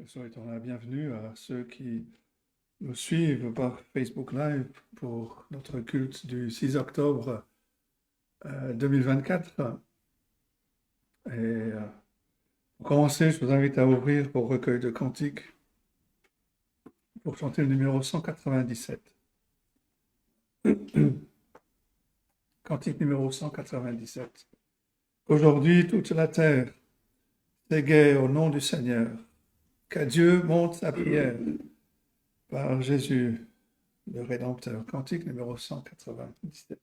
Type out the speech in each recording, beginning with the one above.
Souhaitons la bienvenue à ceux qui nous suivent par Facebook Live pour notre culte du 6 octobre 2024. Et pour commencer, je vous invite à ouvrir vos recueils de cantiques pour chanter le numéro 197. Cantique numéro 197. Aujourd'hui, toute la terre s'égaie au nom du Seigneur. Qu'à Dieu monte sa prière par Jésus, le Rédempteur. Cantique numéro 197.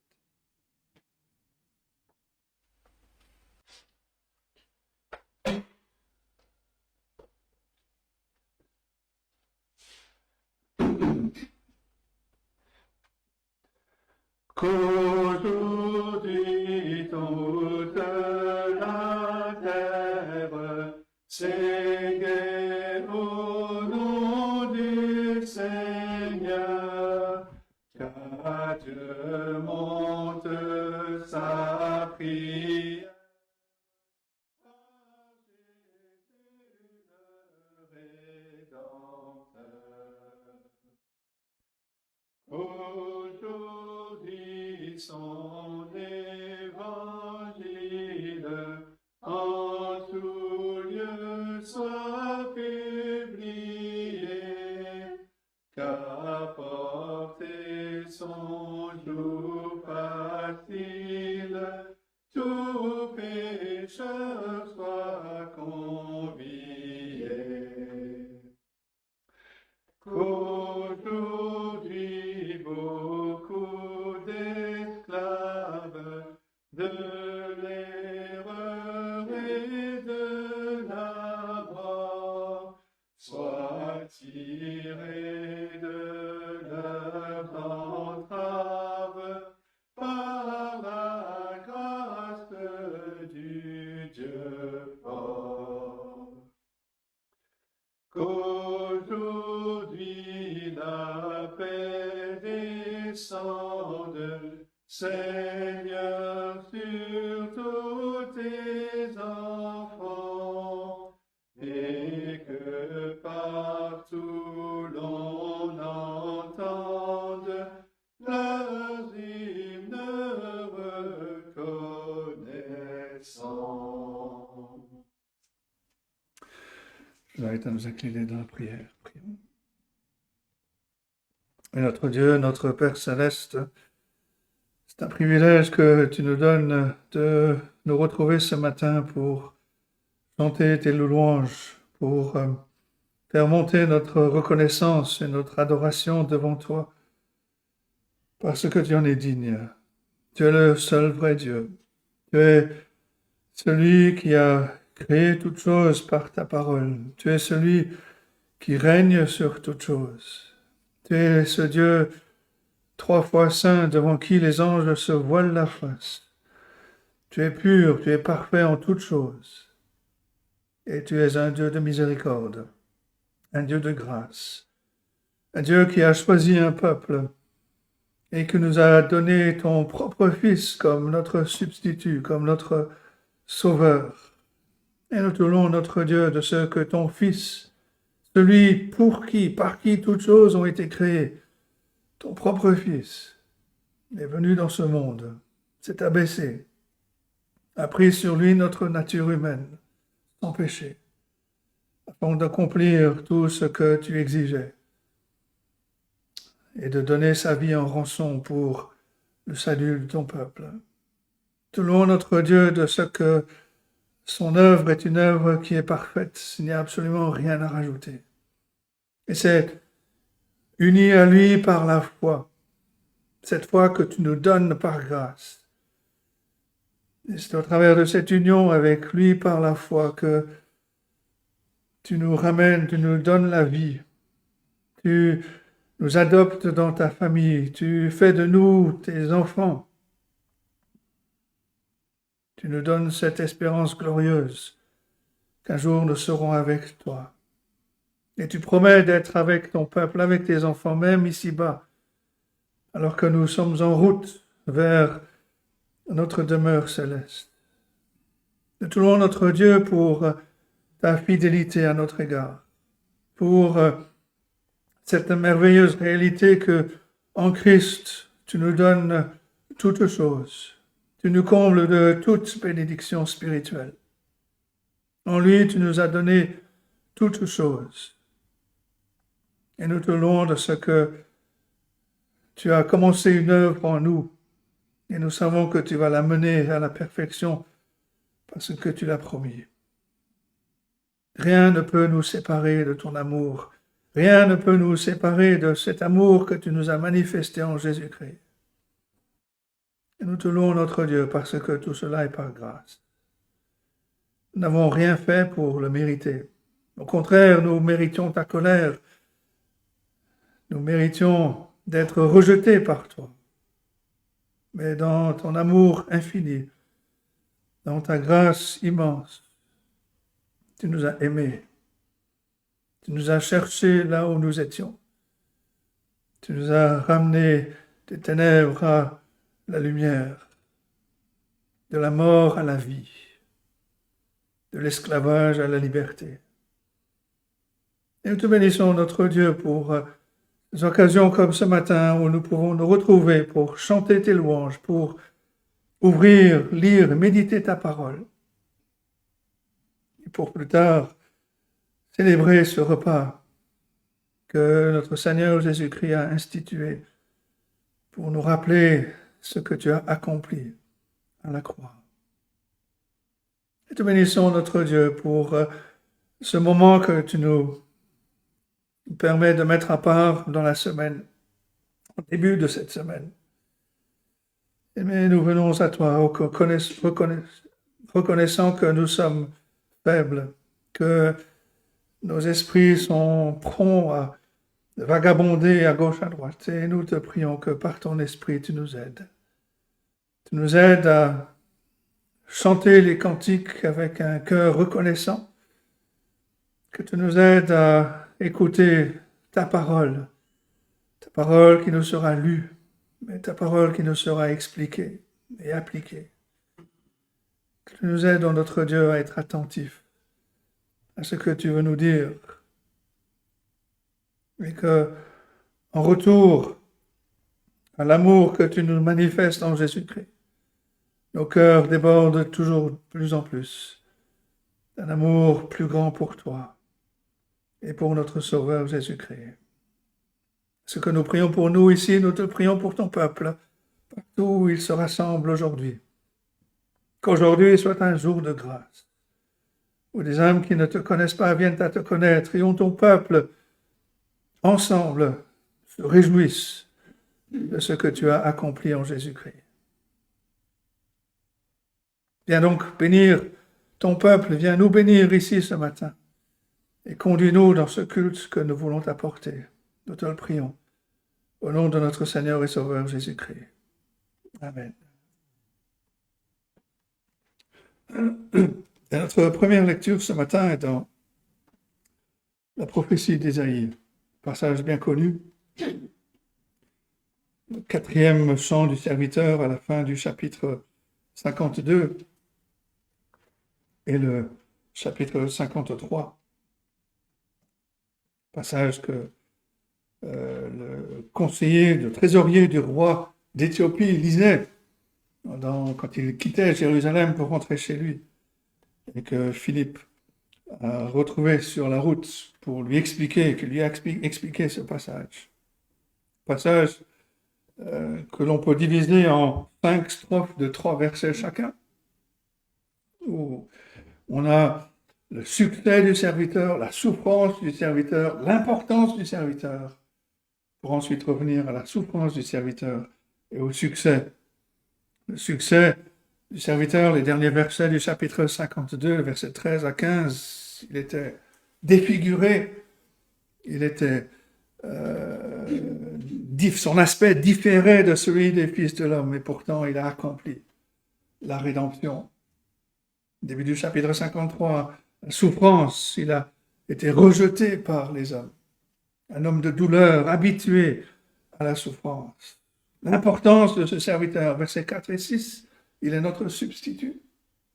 Qu'aujourd'hui toute la terre s'égaie au nom du Seigneur, qu'à Dieu monte sa prière. Aujourd'hui son évangile en tout lieu soit publié, qu'apporter son joug facile, tout pécheur soit convié. Qu'aujourd'hui beaucoup d'esclaves de l'erreur et de la mort soient tirés de leur entrave par la grâce du Dieu fort. Qu'aujourd'hui la paix descende, Seigneur, sur tous tes enfants, et que partout l'on entende leurs hymnes reconnaissants. Je vous invite à nous incliner dans la prière. Prions. Et notre Dieu, notre Père Céleste, c'est un privilège que tu nous donnes de nous retrouver ce matin pour chanter tes louanges, pour faire monter notre reconnaissance et notre adoration devant toi, parce que tu en es digne. Tu es le seul vrai Dieu. Tu es celui qui a créé toutes choses par ta parole. Tu es celui qui règne sur toutes choses. Tu es ce Dieu 3 fois saint devant qui les anges se voilent la face. Tu es pur, tu es parfait en toutes choses. Et tu es un Dieu de miséricorde, un Dieu de grâce, un Dieu qui a choisi un peuple et qui nous a donné ton propre Fils comme notre substitut, comme notre sauveur. Et nous te louons, notre Dieu, de ce que ton Fils, celui par qui toutes choses ont été créées, ton propre Fils, est venu dans ce monde, s'est abaissé, a pris sur lui notre nature humaine, sans péché, afin d'accomplir tout ce que tu exigeais, et de donner sa vie en rançon pour le salut de ton peuple. Te louons, notre Dieu, de ce que son œuvre est une œuvre qui est parfaite, il n'y a absolument rien à rajouter. Et c'est uni à lui par la foi, cette foi que tu nous donnes par grâce. Et c'est au travers de cette union avec lui par la foi que tu nous ramènes, tu nous donnes la vie. Tu nous adoptes dans ta famille, tu fais de nous tes enfants. Tu nous donnes cette espérance glorieuse qu'un jour nous serons avec toi. Et tu promets d'être avec ton peuple, avec tes enfants, même ici-bas, alors que nous sommes en route vers notre demeure céleste. Nous te louons, notre Dieu, pour ta fidélité à notre égard. pour cette merveilleuse réalité que en Christ, tu nous donnes toutes choses. Tu nous combles de toute bénédiction spirituelle. En lui, tu nous as donné toutes choses. Et nous te louons de ce que tu as commencé une œuvre en nous. Et nous savons que tu vas la mener à la perfection parce que tu l'as promis. Rien ne peut nous séparer de ton amour. Rien ne peut nous séparer de cet amour que tu nous as manifesté en Jésus-Christ. Et nous te louons, notre Dieu, parce que tout cela est par grâce. Nous n'avons rien fait pour le mériter. Au contraire, nous méritions ta colère. Nous méritions d'être rejetés par toi. Mais dans ton amour infini, dans ta grâce immense, tu nous as aimés. Tu nous as cherchés là où nous étions. Tu nous as ramenés des ténèbres à la lumière, de la mort à la vie, de l'esclavage à la liberté. Et nous te bénissons, notre Dieu, pour des occasions comme ce matin où nous pouvons nous retrouver pour chanter tes louanges, pour ouvrir, lire, méditer ta parole. Et pour plus tard, célébrer ce repas que notre Seigneur Jésus-Christ a institué pour nous rappeler ce que tu as accompli à la croix. Et te bénissons, notre Dieu, pour ce moment que tu nous permets de mettre à part dans la semaine, au début de cette semaine. Mais nous venons à toi, reconnaissant que nous sommes faibles, que nos esprits sont prompts à vagabonder à gauche, à droite. Et nous te prions que par ton esprit, tu nous aides. Tu nous aides à chanter les cantiques avec un cœur reconnaissant. Que tu nous aides à écouter ta parole qui nous sera lue, mais ta parole qui nous sera expliquée et appliquée. Que tu nous aides, notre Dieu, à être attentifs à ce que tu veux nous dire. Et que, en retour à l'amour que tu nous manifestes en Jésus-Christ, nos cœurs débordent toujours plus en plus d'un amour plus grand pour toi et pour notre Sauveur Jésus-Christ. Ce que nous prions pour nous ici, nous te prions pour ton peuple, partout où il se rassemble aujourd'hui. Qu'aujourd'hui soit un jour de grâce, où des âmes qui ne te connaissent pas viennent à te connaître et où ton peuple, ensemble, se réjouissent de ce que tu as accompli en Jésus-Christ. Viens donc bénir ton peuple, viens nous bénir ici ce matin et conduis-nous dans ce culte que nous voulons t'apporter. Nous te le prions. Au nom de notre Seigneur et Sauveur Jésus-Christ. Amen. Et notre première lecture ce matin est dans la prophétie d'Ésaïe, passage bien connu, le 4e chant du serviteur à la fin du chapitre 52 et le chapitre 53, passage que le conseiller, le trésorier du roi d'Éthiopie lisait quand il quittait Jérusalem pour rentrer chez lui, et que Philippe a retrouvé sur la route pour lui expliquer, qu'il lui a expliqué ce passage. Passage que l'on peut diviser en 5 strophes de 3 versets chacun, où on a le succès du serviteur, la souffrance du serviteur, l'importance du serviteur, pour ensuite revenir à la souffrance du serviteur et au succès. Le succès du serviteur, les derniers versets du chapitre 52, versets 13 à 15, il était défiguré, il était, son aspect différait de celui des fils de l'homme, et pourtant il a accompli la rédemption. Début du chapitre 53, la souffrance, il a été rejeté par les hommes. Un homme de douleur, habitué à la souffrance. L'importance de ce serviteur, versets 4 et 6, il est notre substitut.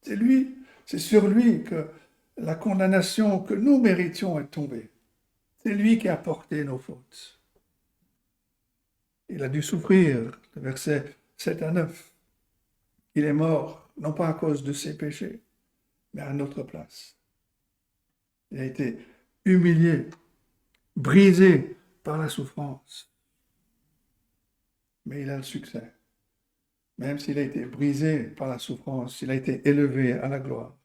C'est lui, c'est sur lui que la condamnation que nous méritions est tombée. C'est lui qui a porté nos fautes. Il a dû souffrir, le verset 7 à 9. Il est mort, non pas à cause de ses péchés, mais à notre place. Il a été humilié, brisé par la souffrance. Mais il a le succès. Même s'il a été brisé par la souffrance, il a été élevé à la gloire.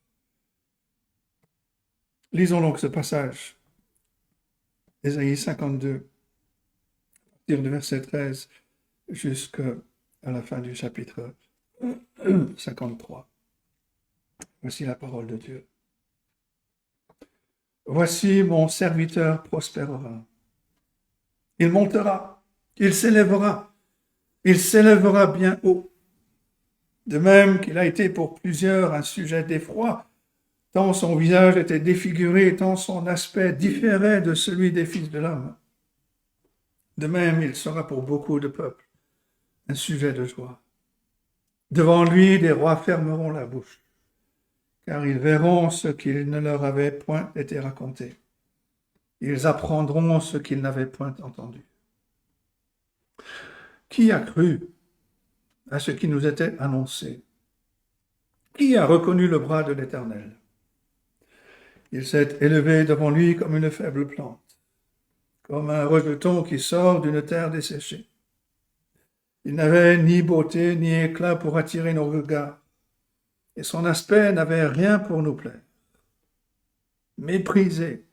Lisons donc ce passage, Ésaïe 52, à partir du verset 13 jusqu'à la fin du chapitre 53. Voici la parole de Dieu. Voici mon serviteur prospérera. Il montera, il s'élèvera bien haut. De même qu'il a été pour plusieurs un sujet d'effroi, tant son visage était défiguré, tant son aspect différait de celui des fils de l'homme. De même, il sera pour beaucoup de peuples un sujet de joie. Devant lui, des rois fermeront la bouche, car ils verront ce qu'il ne leur avait point été raconté. Ils apprendront ce qu'ils n'avaient point entendu. Qui a cru à ce qui nous était annoncé? Qui a reconnu le bras de l'Éternel? Il s'est élevé devant lui comme une faible plante, comme un rejeton qui sort d'une terre desséchée. Il n'avait ni beauté ni éclat pour attirer nos regards, et son aspect n'avait rien pour nous plaire. Méprisé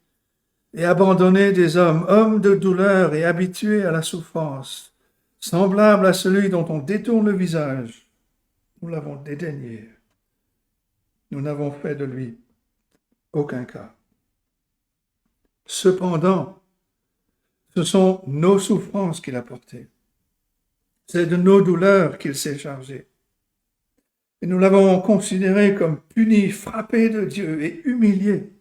et abandonné des hommes, homme de douleur et habitué à la souffrance, semblable à celui dont on détourne le visage, nous l'avons dédaigné. Nous n'avons fait de lui aucun cas. Cependant, ce sont nos souffrances qu'il a portées. C'est de nos douleurs qu'il s'est chargé. Et nous l'avons considéré comme puni, frappé de Dieu et humilié.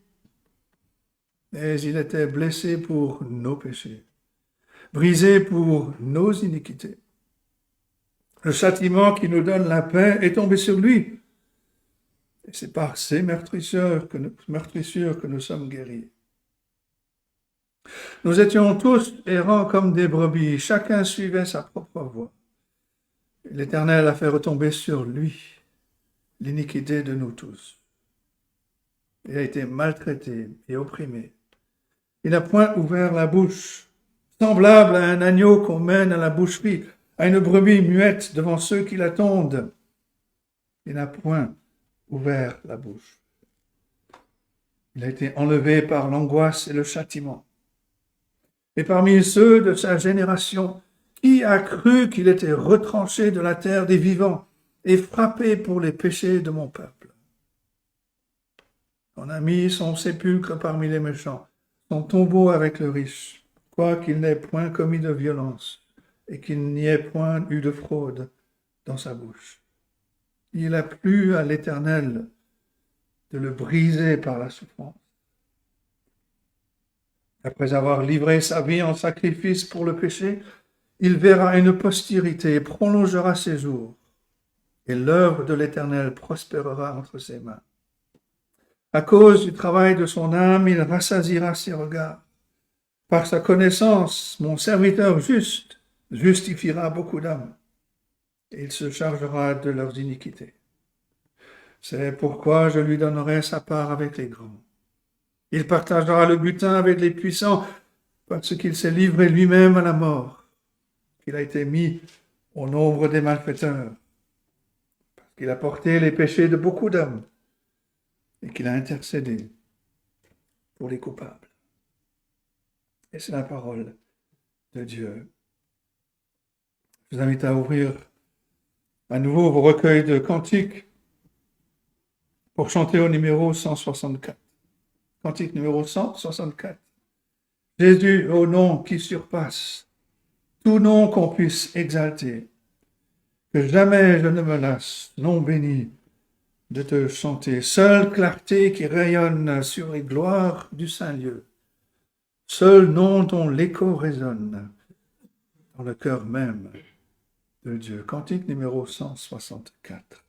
Mais il était blessé pour nos péchés, brisé pour nos iniquités. Le châtiment qui nous donne la paix est tombé sur lui. Et c'est par ces meurtrissures que nous sommes guéris. Nous étions tous errants comme des brebis, chacun suivait sa propre voie. L'Éternel a fait retomber sur lui l'iniquité de nous tous. Il a été maltraité et opprimé. Il n'a point ouvert la bouche, semblable à un agneau qu'on mène à la boucherie, à une brebis muette devant ceux qui l'attendent. Il n'a point ouvert la bouche. Il a été enlevé par l'angoisse et le châtiment. Et parmi ceux de sa génération, qui a cru qu'il était retranché de la terre des vivants et frappé pour les péchés de mon peuple? On a mis son sépulcre parmi les méchants, son tombeau avec le riche, quoiqu'il n'ait point commis de violence et qu'il n'y ait point eu de fraude dans sa bouche. Il a plu à l'Éternel de le briser par la souffrance. Après avoir livré sa vie en sacrifice pour le péché, il verra une postérité et prolongera ses jours, et l'œuvre de l'Éternel prospérera entre ses mains. À cause du travail de son âme, il rassasiera ses regards. Par sa connaissance, mon serviteur juste justifiera beaucoup d'âmes, et il se chargera de leurs iniquités. C'est pourquoi je lui donnerai sa part avec les grands. Il partagera le butin avec les puissants, parce qu'il s'est livré lui-même à la mort, qu'il a été mis au nombre des malfaiteurs, parce qu'il a porté les péchés de beaucoup d'hommes, et qu'il a intercédé pour les coupables. Et c'est la parole de Dieu. Je vous invite à ouvrir à nouveau vos recueils de cantiques pour chanter au numéro 164. Cantique numéro 164. Jésus, au nom qui surpasse tout nom qu'on puisse exalter, que jamais je ne me lasse, nom béni, de te chanter. Seule clarté qui rayonne sur les gloires du Saint-Lieu. Seul nom dont l'écho résonne dans le cœur même de Dieu. Cantique numéro 164.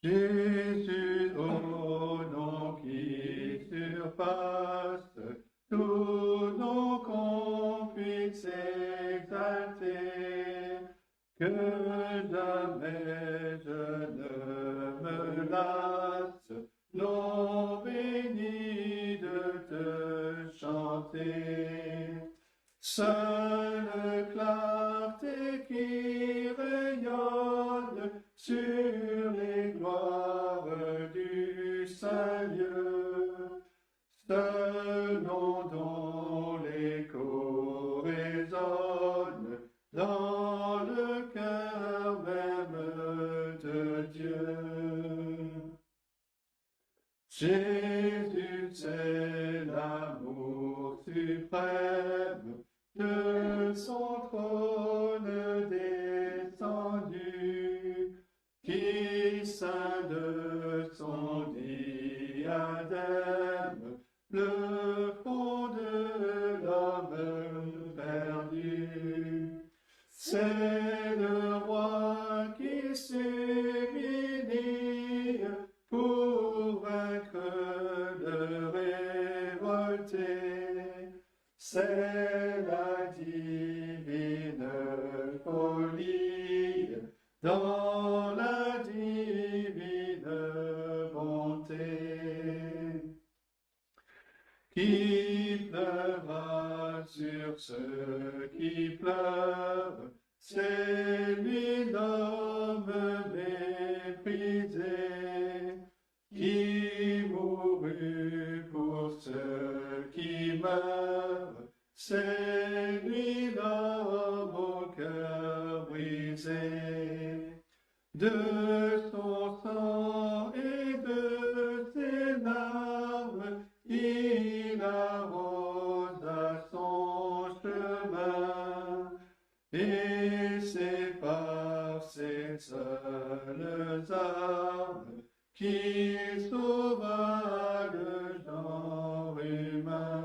Jésus, au nom qui surpasse tout nom qu'on puisse exalter, que jamais je ne me lasse, nom béni de te chanter. Seule clarté qui rayonne sur les gloires du Saint-Lieu, seul nom dont l'écho résonne dans le cœur même de Dieu. Jésus, c'est l'amour suprême de son trône descendu, qui ceint de son diadème le front de l'homme perdu. C'est le roi qui s'humilie pour vaincre le révolté. C'est la divine folie dans la divine bonté, qui pleura sur ceux qui pleurent. C'est lui l'homme méprisé, qui mourut pour ceux qui meurent. C'est lui l'homme au cœur brisé. De son sang et de ses larmes, il arrosa son chemin. Et c'est par ses seules armes qu'il sauva le genre humain.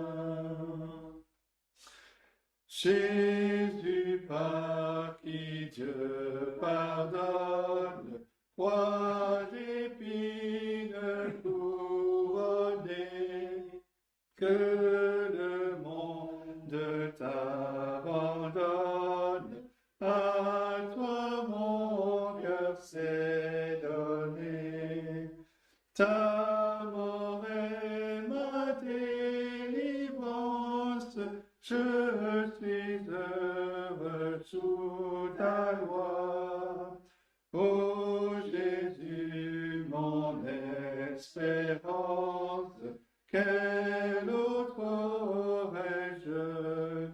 Jésus, par qui Dieu pardonne, roi d'épines couronné, que le monde t'abandonne. À toi mon cœur s'est donné. Ta mort est ma délivrance. Je suis heureux sous ta loi. Ô Jésus, mon espérance, quel autre aurais-je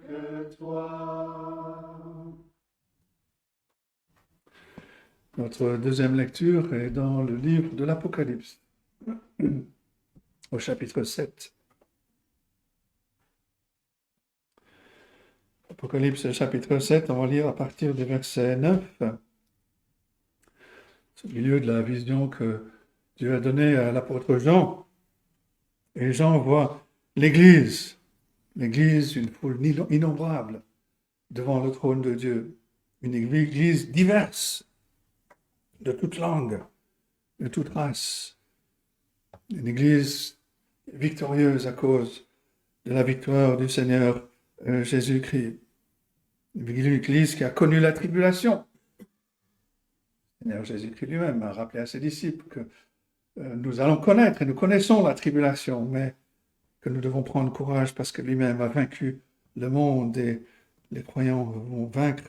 que toi? Notre deuxième lecture est dans le livre de l'Apocalypse, au chapitre 7. Apocalypse chapitre 7, on va lire à partir du verset 9. C'est au milieu de la vision que Dieu a donnée à l'apôtre Jean. Et Jean voit l'Église, une foule innombrable devant le trône de Dieu. Une Église diverse, de toute langue, de toute race. Une Église victorieuse à cause de la victoire du Seigneur Jésus-Christ. Une Église qui a connu la tribulation. Le Seigneur Jésus-Christ lui-même a rappelé à ses disciples que nous allons connaître et nous connaissons la tribulation, mais que nous devons prendre courage parce que lui-même a vaincu le monde et les croyants vont vaincre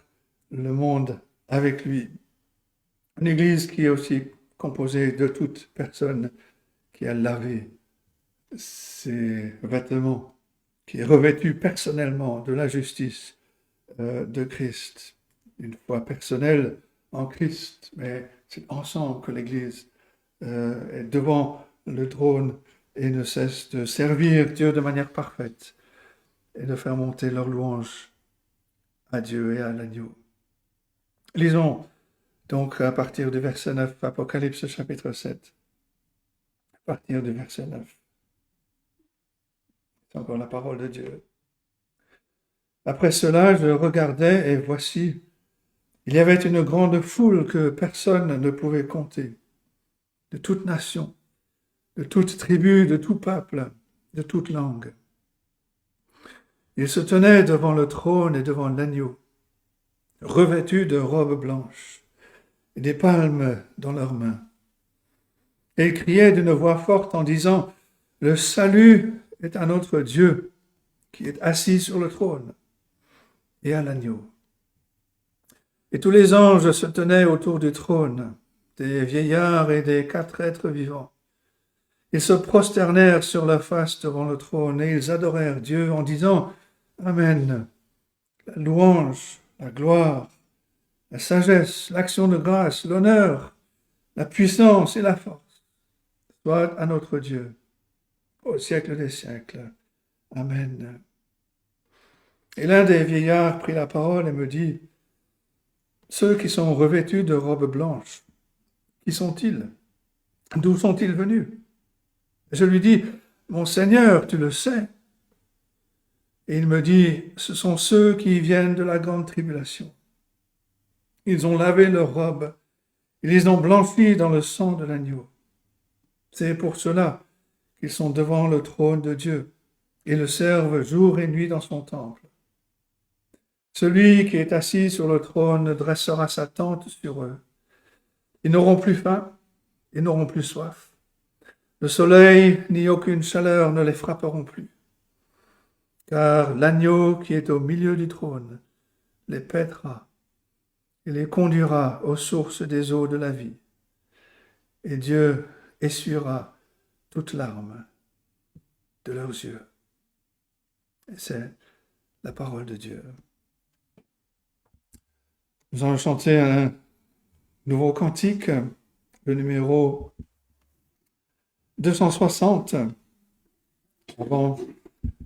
le monde avec lui. Une Église qui est aussi composée de toute personne qui a lavé ses vêtements, qui est revêtue personnellement de la justice de Christ. Une foi personnelle en Christ, mais c'est ensemble que l'Église est devant le trône et ne cesse de servir Dieu de manière parfaite et de faire monter leur louange à Dieu et à l'agneau. Lisons donc à partir du verset 9, Apocalypse chapitre 7, à partir du verset 9. C'est encore la parole de Dieu. Après cela, je regardais et voici, il y avait une grande foule que personne ne pouvait compter, de toute nation, de toute tribu, de tout peuple, de toute langue. Ils se tenaient devant le trône et devant l'agneau, revêtus de robes blanches et des palmes dans leurs mains. Et ils criaient d'une voix forte en disant, « Le salut est à notre Dieu qui est assis sur le trône et à l'agneau. » Et tous les anges se tenaient autour du trône, des vieillards et des 4 êtres vivants. Ils se prosternèrent sur la face devant le trône et ils adorèrent Dieu en disant « Amen ». La louange, la gloire, la sagesse, l'action de grâce, l'honneur, la puissance et la force soient à notre Dieu au siècle des siècles. Amen. Et l'un des vieillards prit la parole et me dit, ceux qui sont revêtus de robes blanches, qui sont-ils? D'où sont-ils venus? Je lui dis, mon Seigneur, tu le sais. Et il me dit, ce sont ceux qui viennent de la grande tribulation. Ils ont lavé leurs robes, ils les ont blanchies dans le sang de l'agneau. C'est pour cela qu'ils sont devant le trône de Dieu et le servent jour et nuit dans son temple. Celui qui est assis sur le trône dressera sa tente sur eux. Ils n'auront plus faim, ils n'auront plus soif. Le soleil ni aucune chaleur ne les frapperont plus. Car l'agneau qui est au milieu du trône les paîtra et les conduira aux sources des eaux de la vie. Et Dieu essuiera toute larme de leurs yeux. Et c'est la parole de Dieu. Nous allons chanter un nouveau cantique, le numéro 260, avant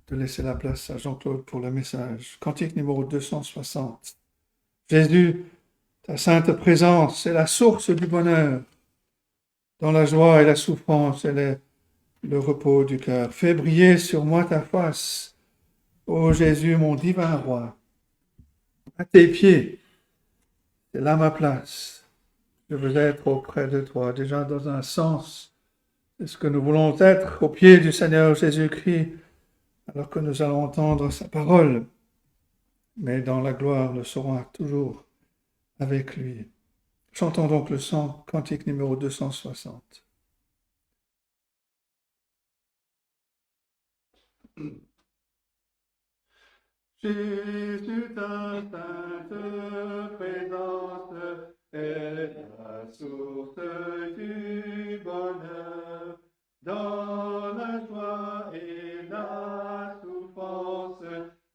de laisser la place à Jean-Claude pour le message. Cantique numéro 260. Jésus, ta sainte présence est la source du bonheur. Dans la joie et la souffrance, elle est le repos du cœur. Fais briller sur moi ta face, ô Jésus, mon divin roi. À tes pieds, c'est là ma place. Je veux être auprès de toi. Déjà dans un sens, c'est ce que nous voulons être aux pieds du Seigneur Jésus-Christ, alors que nous allons entendre sa parole. Mais dans la gloire, nous serons toujours avec lui. Chantons donc le chant, cantique numéro 260. Jésus, ta sainte présence est la source du bonheur. Dans la joie et la souffrance,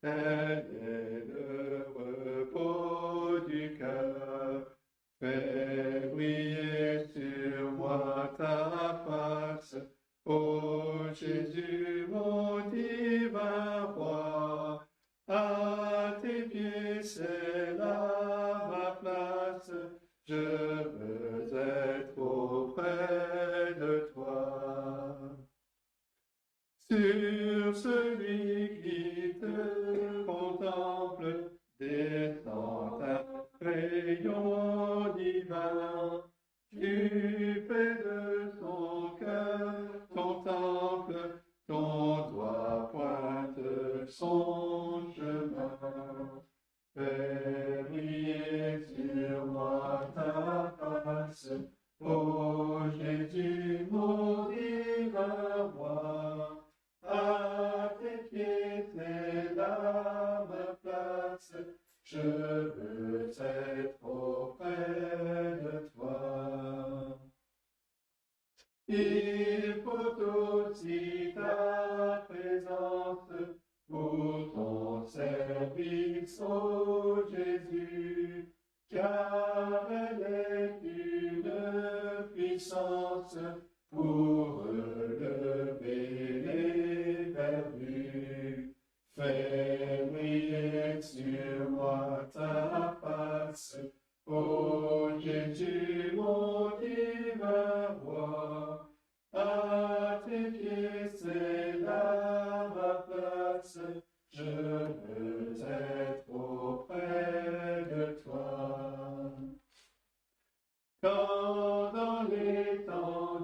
elle est le repos du cœur. Fais briller sur moi ta face, ô Jésus, mon divin roi. À tes pieds, c'est là ma place, je veux être auprès de toi. Sur celui qui te contemple, descend un rayon divin, tu fais de son cœur ton temple, ton doigt pointe son chemin. Fais briller sur moi ta face, ô Jésus, mon divin roi. À tes pieds, c'est là ma place, je veux être auprès de toi. Il faut aussi ta présence pour ton service, ô Jésus, car elle est une puissance pour relever les perdus. Fais briller sur moi ta face, ô Jésus, mon divin roi. À tes pieds, c'est là ma place, je veux être auprès de toi. Quand dans les temps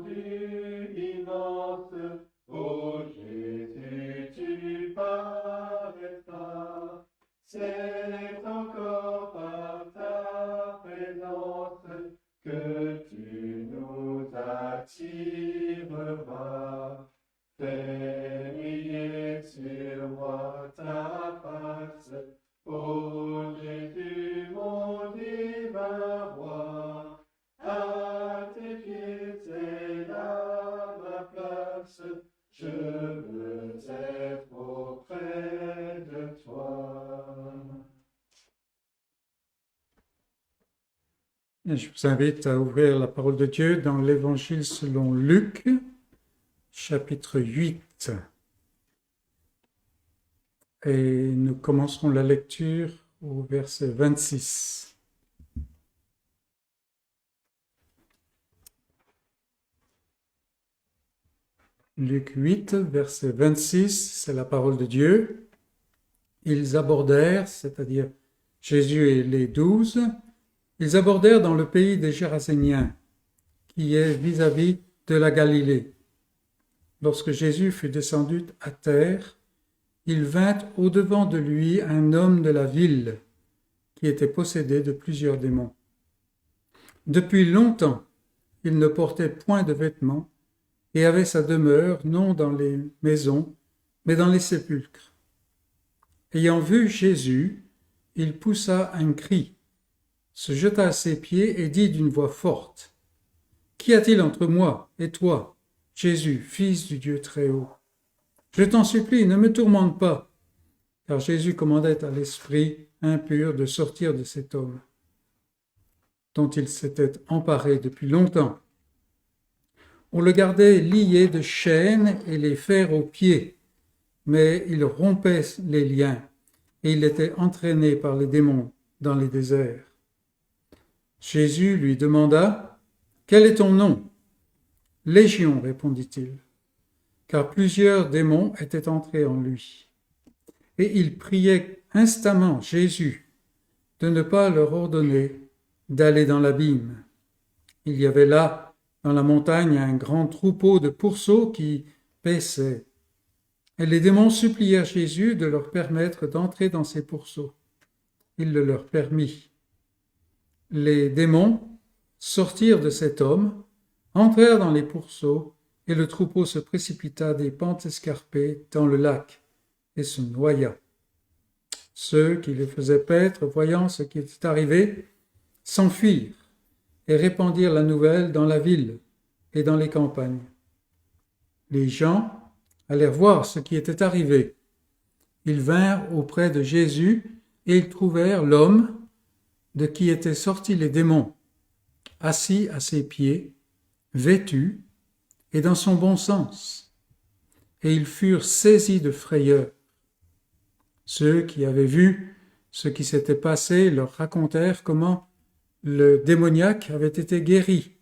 briller sur moi ta face, ô Jésus, mon divin roi. À tes pieds c'est là ma place, je veux être auprès de toi. Et je vous invite à ouvrir la parole de Dieu dans l'Évangile selon Luc, chapitre 8. Et nous commencerons la lecture au verset 26. Luc 8, verset 26, c'est la parole de Dieu. Ils abordèrent, c'est-à-dire Jésus et les 12, ils abordèrent dans le pays des Géraséniens, qui est vis-à-vis de la Galilée. Lorsque Jésus fut descendu à terre, il vint au-devant de lui un homme de la ville, qui était possédé de plusieurs démons. Depuis longtemps, il ne portait point de vêtements, et avait sa demeure non dans les maisons, mais dans les sépulcres. Ayant vu Jésus, il poussa un cri, se jeta à ses pieds et dit d'une voix forte, « Qu'y a-t-il entre moi et toi, Jésus, fils du Dieu Très-Haut? Je t'en supplie, ne me tourmente pas. » Car Jésus commandait à l'esprit impur de sortir de cet homme, dont il s'était emparé depuis longtemps. On le gardait lié de chaînes et les fers aux pieds, mais il rompait les liens et il était entraîné par les démons dans les déserts. Jésus lui demanda, « Quel est ton nom ?» « Légion, répondit-il, car plusieurs démons étaient entrés en lui. Et il priait instamment Jésus de ne pas leur ordonner d'aller dans l'abîme. Il y avait là, dans la montagne, un grand troupeau de pourceaux qui paissaient. Et les démons supplièrent Jésus de leur permettre d'entrer dans ces pourceaux. Il le leur permit. Les démons sortirent de cet homme, entrèrent dans les pourceaux, et le troupeau se précipita des pentes escarpées dans le lac et se noya. Ceux qui les faisaient paître, voyant ce qui était arrivé, s'enfuirent et répandirent la nouvelle dans la ville et dans les campagnes. Les gens allèrent voir ce qui était arrivé. Ils vinrent auprès de Jésus et ils trouvèrent l'homme de qui étaient sortis les démons, assis à ses pieds, vêtu et dans son bon sens. Et ils furent saisis de frayeur. Ceux qui avaient vu ce qui s'était passé leur racontèrent comment le démoniaque avait été guéri.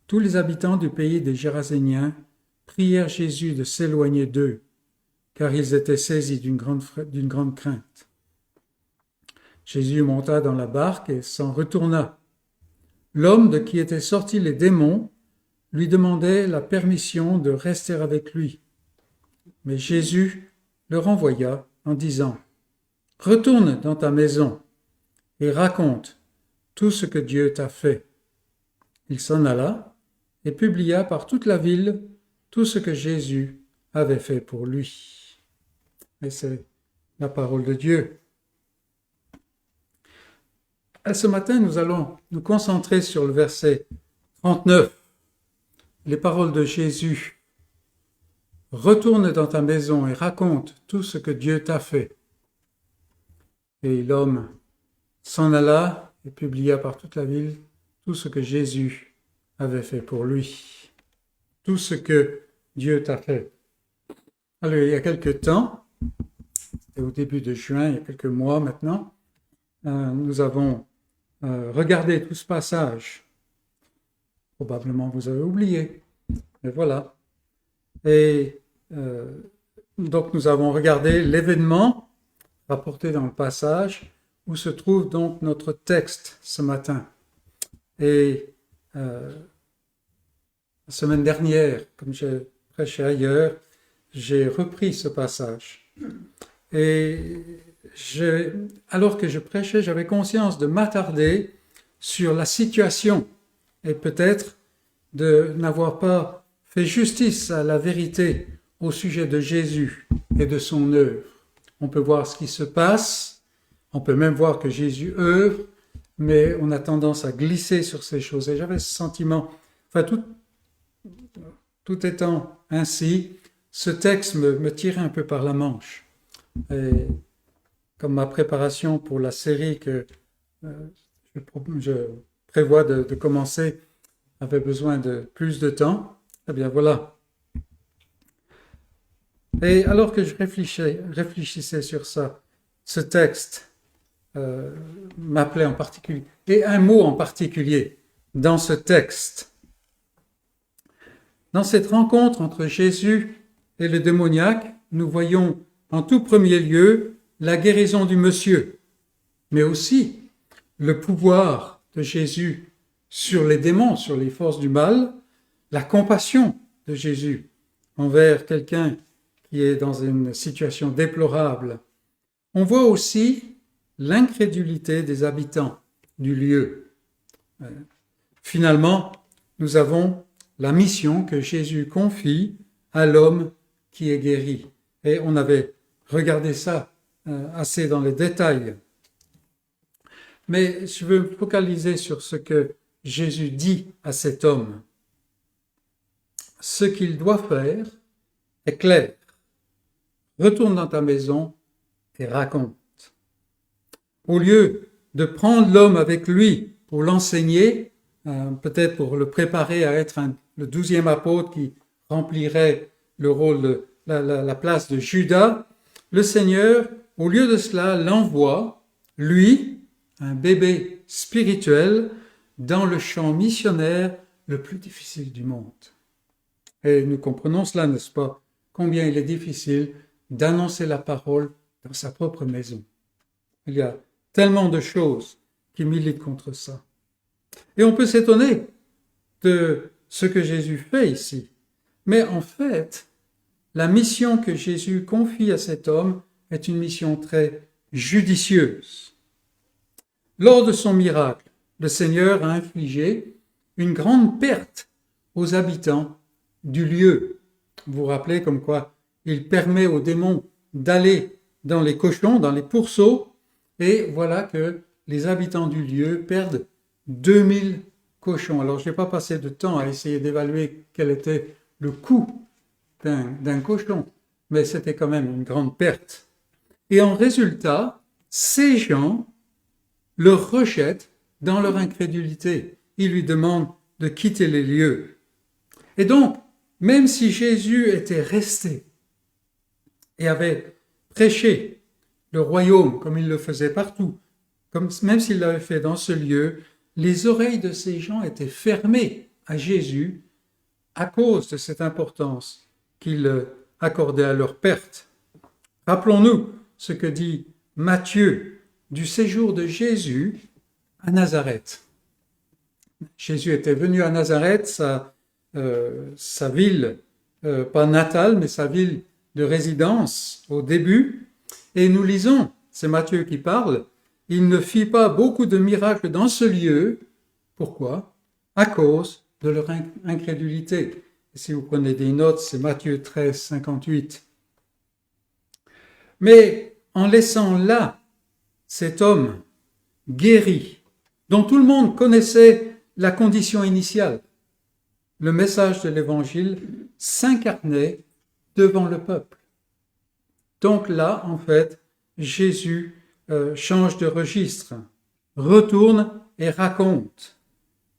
Tous les habitants du pays des Géraséniens prièrent Jésus de s'éloigner d'eux, car ils étaient saisis d'une grande crainte. Jésus monta dans la barque et s'en retourna. L'homme de qui étaient sortis les démons lui demandait la permission de rester avec lui. Mais Jésus le renvoya en disant, « Retourne dans ta maison et raconte tout ce que Dieu t'a fait. » Il s'en alla et publia par toute la ville tout ce que Jésus avait fait pour lui. Et c'est la parole de Dieu. Et ce matin, nous allons nous concentrer sur le verset 39, les paroles de Jésus. « Retourne dans ta maison et raconte tout ce que Dieu t'a fait. » Et l'homme s'en alla et publia par toute la ville tout ce que Jésus avait fait pour lui. Tout ce que Dieu t'a fait. Alors, il y a quelque temps, c'était au début de juin, il y a quelques mois maintenant, nous avons regardé tout ce passage. Probablement vous avez oublié, mais voilà. Et donc nous avons regardé l'événement rapporté dans le passage où se trouve donc notre texte ce matin. Et la semaine dernière, comme j'ai prêché ailleurs, j'ai repris ce passage. Et alors que je prêchais, j'avais conscience de m'attarder sur la situation et peut-être de n'avoir pas fait justice à la vérité au sujet de Jésus et de son œuvre. On peut voir ce qui se passe, on peut même voir que Jésus œuvre, mais on a tendance à glisser sur ces choses. Et j'avais ce sentiment, tout étant ainsi, ce texte me tirait un peu par la manche. Et comme ma préparation pour la série que je prévois de commencer avait besoin de plus de temps, eh bien voilà. Et alors que je réfléchissais sur ça, ce texte m'appelait en particulier, et un mot en particulier dans ce texte. Dans cette rencontre entre Jésus et le démoniaque, nous voyons en tout premier lieu la guérison du monsieur, mais aussi le pouvoir de Jésus sur les démons, sur les forces du mal, la compassion de Jésus envers quelqu'un qui est dans une situation déplorable. On voit aussi l'incrédulité des habitants du lieu. Finalement, nous avons la mission que Jésus confie à l'homme qui est guéri. Et on avait regardé ça assez dans les détails. Mais je veux me focaliser sur ce que Jésus dit à cet homme. Ce qu'il doit faire est clair. Retourne dans ta maison et raconte. Au lieu de prendre l'homme avec lui pour l'enseigner, peut-être pour le préparer à être le 12e apôtre qui remplirait le rôle de la place de Judas, le Seigneur, au lieu de cela, l'envoie, lui, un bébé spirituel, dans le champ missionnaire le plus difficile du monde. Et nous comprenons cela, n'est-ce pas? Combien il est difficile d'annoncer la parole dans sa propre maison. Il y a tellement de choses qui militent contre ça. Et on peut s'étonner de ce que Jésus fait ici. Mais en fait, la mission que Jésus confie à cet homme est une mission très judicieuse. Lors de son miracle, le Seigneur a infligé une grande perte aux habitants du lieu. Vous vous rappelez comme quoi il permet aux démons d'aller dans les cochons, dans les pourceaux, et voilà que les habitants du lieu perdent 2000 cochons. Alors, je n'ai pas passé de temps à essayer d'évaluer quel était le coût d'un cochon, mais c'était quand même une grande perte. Et en résultat, ces gens le rejettent dans leur incrédulité. Ils lui demandent de quitter les lieux. Et donc, même si Jésus était resté et avait prêché le royaume comme il le faisait partout, même s'il l'avait fait dans ce lieu, les oreilles de ces gens étaient fermées à Jésus à cause de cette importance qu'il accordait à leur perte. Rappelons-nous ce que dit Matthieu du séjour de Jésus à Nazareth. Jésus était venu à Nazareth, sa ville, pas natale, mais sa ville de résidence au début. Et nous lisons, c'est Matthieu qui parle, il ne fit pas beaucoup de miracles dans ce lieu. Pourquoi? À cause de leur incrédulité. Et si vous prenez des notes, c'est Matthieu 13, 58. Mais en laissant là cet homme guéri, dont tout le monde connaissait la condition initiale, le message de l'Évangile s'incarnait devant le peuple. Donc là, en fait, Jésus change de registre, retourne et raconte.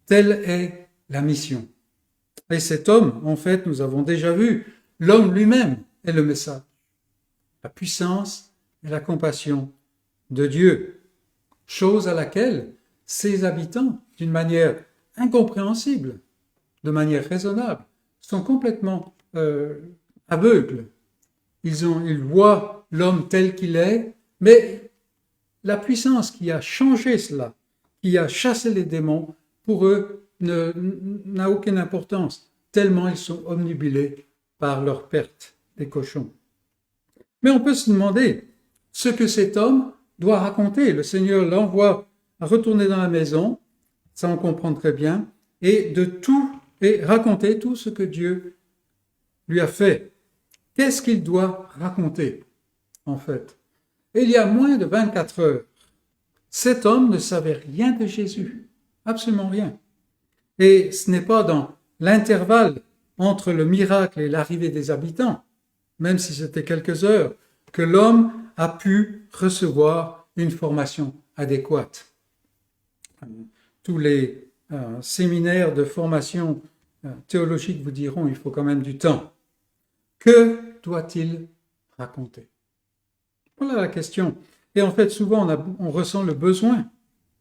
Telle est la mission. Et cet homme, en fait, nous avons déjà vu, l'homme lui-même est le message. La puissance et la compassion de Dieu, chose à laquelle ses habitants, d'une manière incompréhensible, de manière raisonnable, sont complètement aveugles. Ils voient l'homme tel qu'il est, mais la puissance qui a changé cela, qui a chassé les démons, pour eux, n'a aucune importance, tellement ils sont omnubilés par leur perte des cochons. Mais on peut se demander ce que cet homme doit raconter. Le Seigneur l'envoie à retourner dans la maison, ça on comprend très bien, et raconter tout ce que Dieu lui a fait. Qu'est-ce qu'il doit raconter, en fait? Et il y a moins de 24 heures, cet homme ne savait rien de Jésus, absolument rien. Et ce n'est pas dans l'intervalle entre le miracle et l'arrivée des habitants, même si c'était quelques heures, que l'homme a pu recevoir une formation adéquate. Tous les séminaires de formation théologique vous diront qu'il faut quand même du temps. Que doit-il raconter? Voilà la question. Et en fait, souvent, on ressent le besoin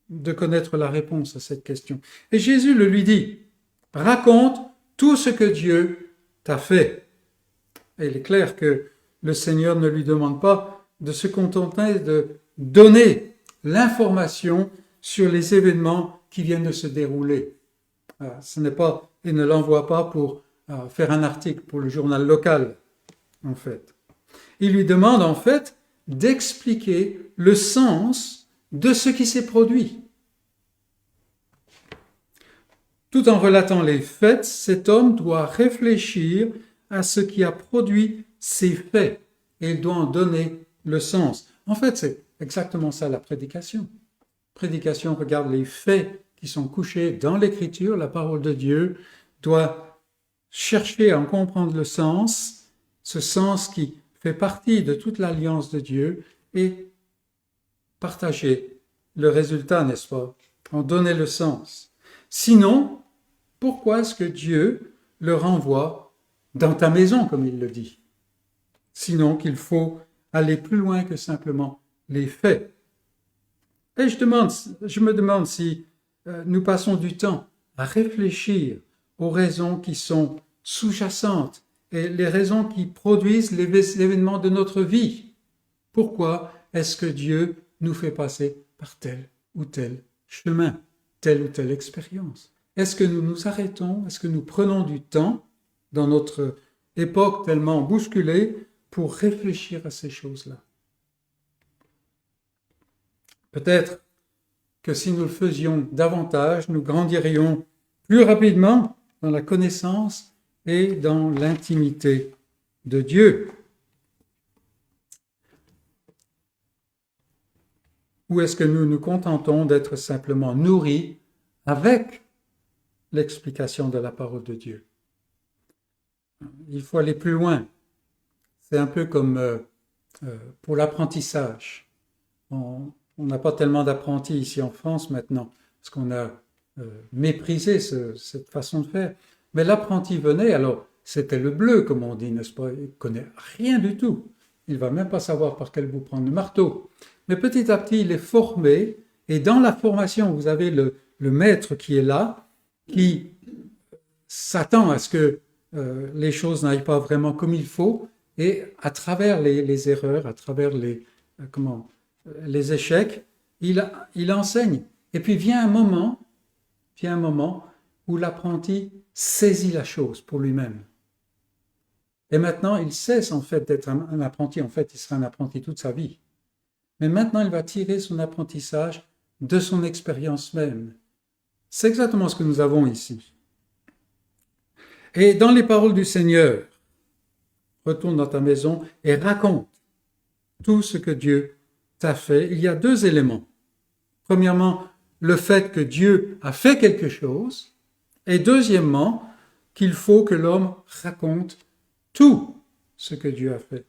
de connaître la réponse à cette question. Et Jésus le lui dit, raconte tout ce que Dieu t'a fait. Et il est clair que le Seigneur ne lui demande pas de se contenter de donner l'information sur les événements qui viennent de se dérouler. Ce n'est pas, il ne l'envoie pas pour faire un article pour le journal local, en fait. Il lui demande, en fait, d'expliquer le sens de ce qui s'est produit. Tout en relatant les faits, cet homme doit réfléchir à ce qui a produit ces faits et il doit en donner le sens. En fait, c'est exactement ça la prédication. Prédication regarde les faits qui sont couchés dans l'Écriture, la parole de Dieu, doit chercher à en comprendre le sens, ce sens qui fait partie de toute l'alliance de Dieu et partager le résultat, n'est-ce pas? En donner le sens. Sinon, pourquoi est-ce que Dieu le renvoie dans ta maison, comme il le dit? Sinon qu'il faut aller plus loin que simplement les faits. Et je me demande si nous passons du temps à réfléchir aux raisons qui sont sous-jacentes et les raisons qui produisent les événements de notre vie. Pourquoi est-ce que Dieu nous fait passer par tel ou tel chemin, telle ou telle expérience? Est-ce que nous nous arrêtons? Est-ce que nous prenons du temps dans notre époque tellement bousculée pour réfléchir à ces choses-là? Peut-être que si nous le faisions davantage, nous grandirions plus rapidement dans la connaissance et dans l'intimité de Dieu. Ou est-ce que nous nous contentons d'être simplement nourris avec l'explication de la parole de Dieu? Il faut aller plus loin. C'est un peu comme pour l'apprentissage. On n'a pas tellement d'apprentis ici en France maintenant, parce qu'on a méprisé cette façon de faire. Mais l'apprenti venait, alors c'était le bleu, comme on dit, n'est-ce pas? Il ne connaît rien du tout. Il ne va même pas savoir par quel bout prendre le marteau. Mais petit à petit, il est formé, et dans la formation, vous avez le maître qui est là, qui s'attend à ce que les choses n'aillent pas vraiment comme il faut, et à travers les erreurs, à travers les échecs, il enseigne. Et puis vient un moment où l'apprenti saisit la chose pour lui-même. Et maintenant, il cesse en fait d'être un apprenti. En fait, il sera un apprenti toute sa vie. Mais maintenant, il va tirer son apprentissage de son expérience même. C'est exactement ce que nous avons ici. Et dans les paroles du Seigneur, retourne dans ta maison et raconte tout ce que Dieu t'a fait. Il y a deux éléments. Premièrement, le fait que Dieu a fait quelque chose. Et deuxièmement, qu'il faut que l'homme raconte tout ce que Dieu a fait.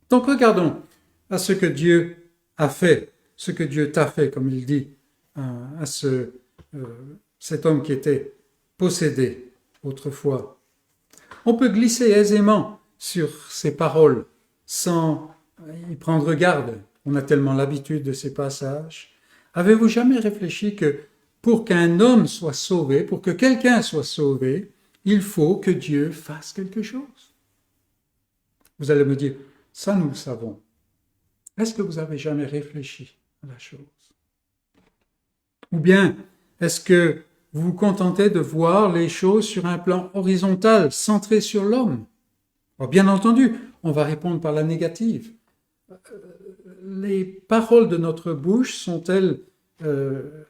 Donc regardons à ce que Dieu a fait, ce que Dieu t'a fait, comme il dit à cet homme qui était possédé autrefois. On peut glisser aisément sur ces paroles sans y prendre garde. On a tellement l'habitude de ces passages. Avez-vous jamais réfléchi que pour qu'un homme soit sauvé, pour que quelqu'un soit sauvé, il faut que Dieu fasse quelque chose? Vous allez me dire, ça nous le savons. Est-ce que vous avez jamais réfléchi à la chose? Ou bien, est-ce que vous vous contentez de voir les choses sur un plan horizontal, centré sur l'homme? Alors, bien entendu, on va répondre par la négative. Les paroles de notre bouche sont-elles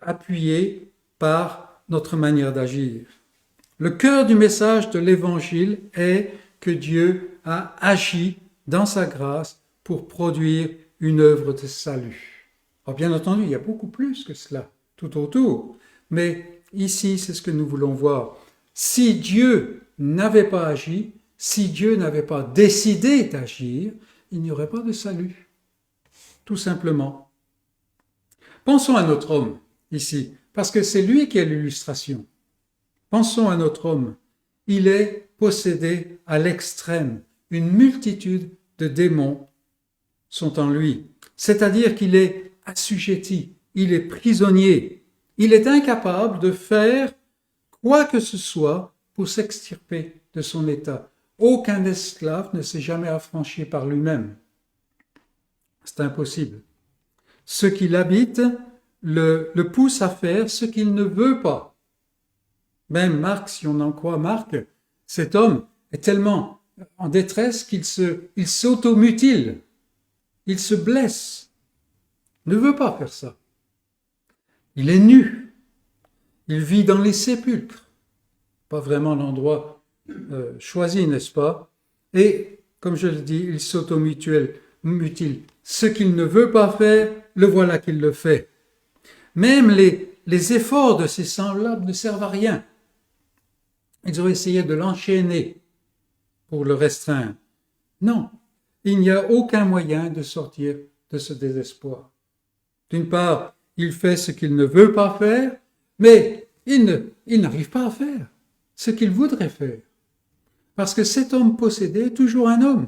appuyées par notre manière d'agir? Le cœur du message de l'Évangile est que Dieu a agi dans sa grâce pour produire une œuvre de salut. Alors bien entendu, il y a beaucoup plus que cela tout autour, mais ici, c'est ce que nous voulons voir. Si Dieu n'avait pas agi, si Dieu n'avait pas décidé d'agir, il n'y aurait pas de salut, tout simplement. Pensons à notre homme, ici, parce que c'est lui qui est l'illustration. Pensons à notre homme. Il est possédé à l'extrême. Une multitude de démons sont en lui. C'est-à-dire qu'il est assujetti, il est prisonnier. Il est incapable de faire quoi que ce soit pour s'extirper de son état. Aucun esclave ne s'est jamais affranchi par lui-même. C'est impossible. Ce qui l'habite le pousse à faire ce qu'il ne veut pas. Même Marc, si on en croit Marc, cet homme est tellement en détresse qu'il s'automutile, il se blesse, ne veut pas faire ça. Il est nu, il vit dans les sépulcres, pas vraiment l'endroit choisi, n'est-ce pas? Et, comme je le dis, il s'automutile. Ce qu'il ne veut pas faire, le voilà qu'il le fait. Même les efforts de ses semblables ne servent à rien. Ils ont essayé de l'enchaîner pour le restreindre. Non, il n'y a aucun moyen de sortir de ce désespoir. D'une part, il fait ce qu'il ne veut pas faire, mais il n'arrive pas à faire ce qu'il voudrait faire. Parce que cet homme possédé est toujours un homme.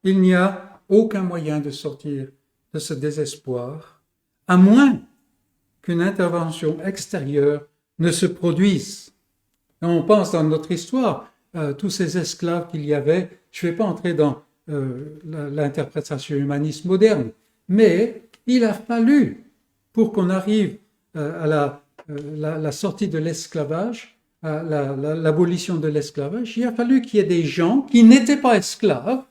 Il n'y a aucun moyen de sortir de ce désespoir, à moins qu'une intervention extérieure ne se produise. Et on pense dans notre histoire, tous ces esclaves qu'il y avait, je ne vais pas entrer dans l'interprétation humaniste moderne, mais il a fallu, pour qu'on arrive à la sortie de l'esclavage, à l'abolition de l'esclavage, il a fallu qu'il y ait des gens qui n'étaient pas esclaves,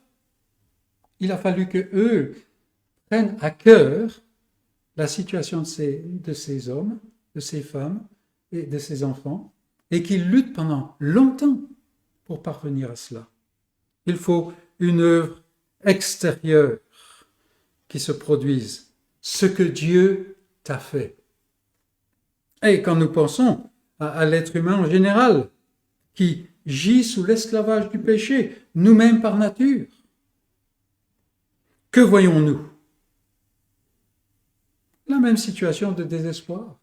il a fallu qu'eux prennent à cœur la situation de ces hommes, de ces femmes et de ces enfants, et qu'ils luttent pendant longtemps pour parvenir à cela. Il faut une œuvre extérieure qui se produise, ce que Dieu t'a fait. Et quand nous pensons à l'être humain en général, qui gît sous l'esclavage du péché, nous-mêmes par nature, que voyons-nous? La même situation de désespoir.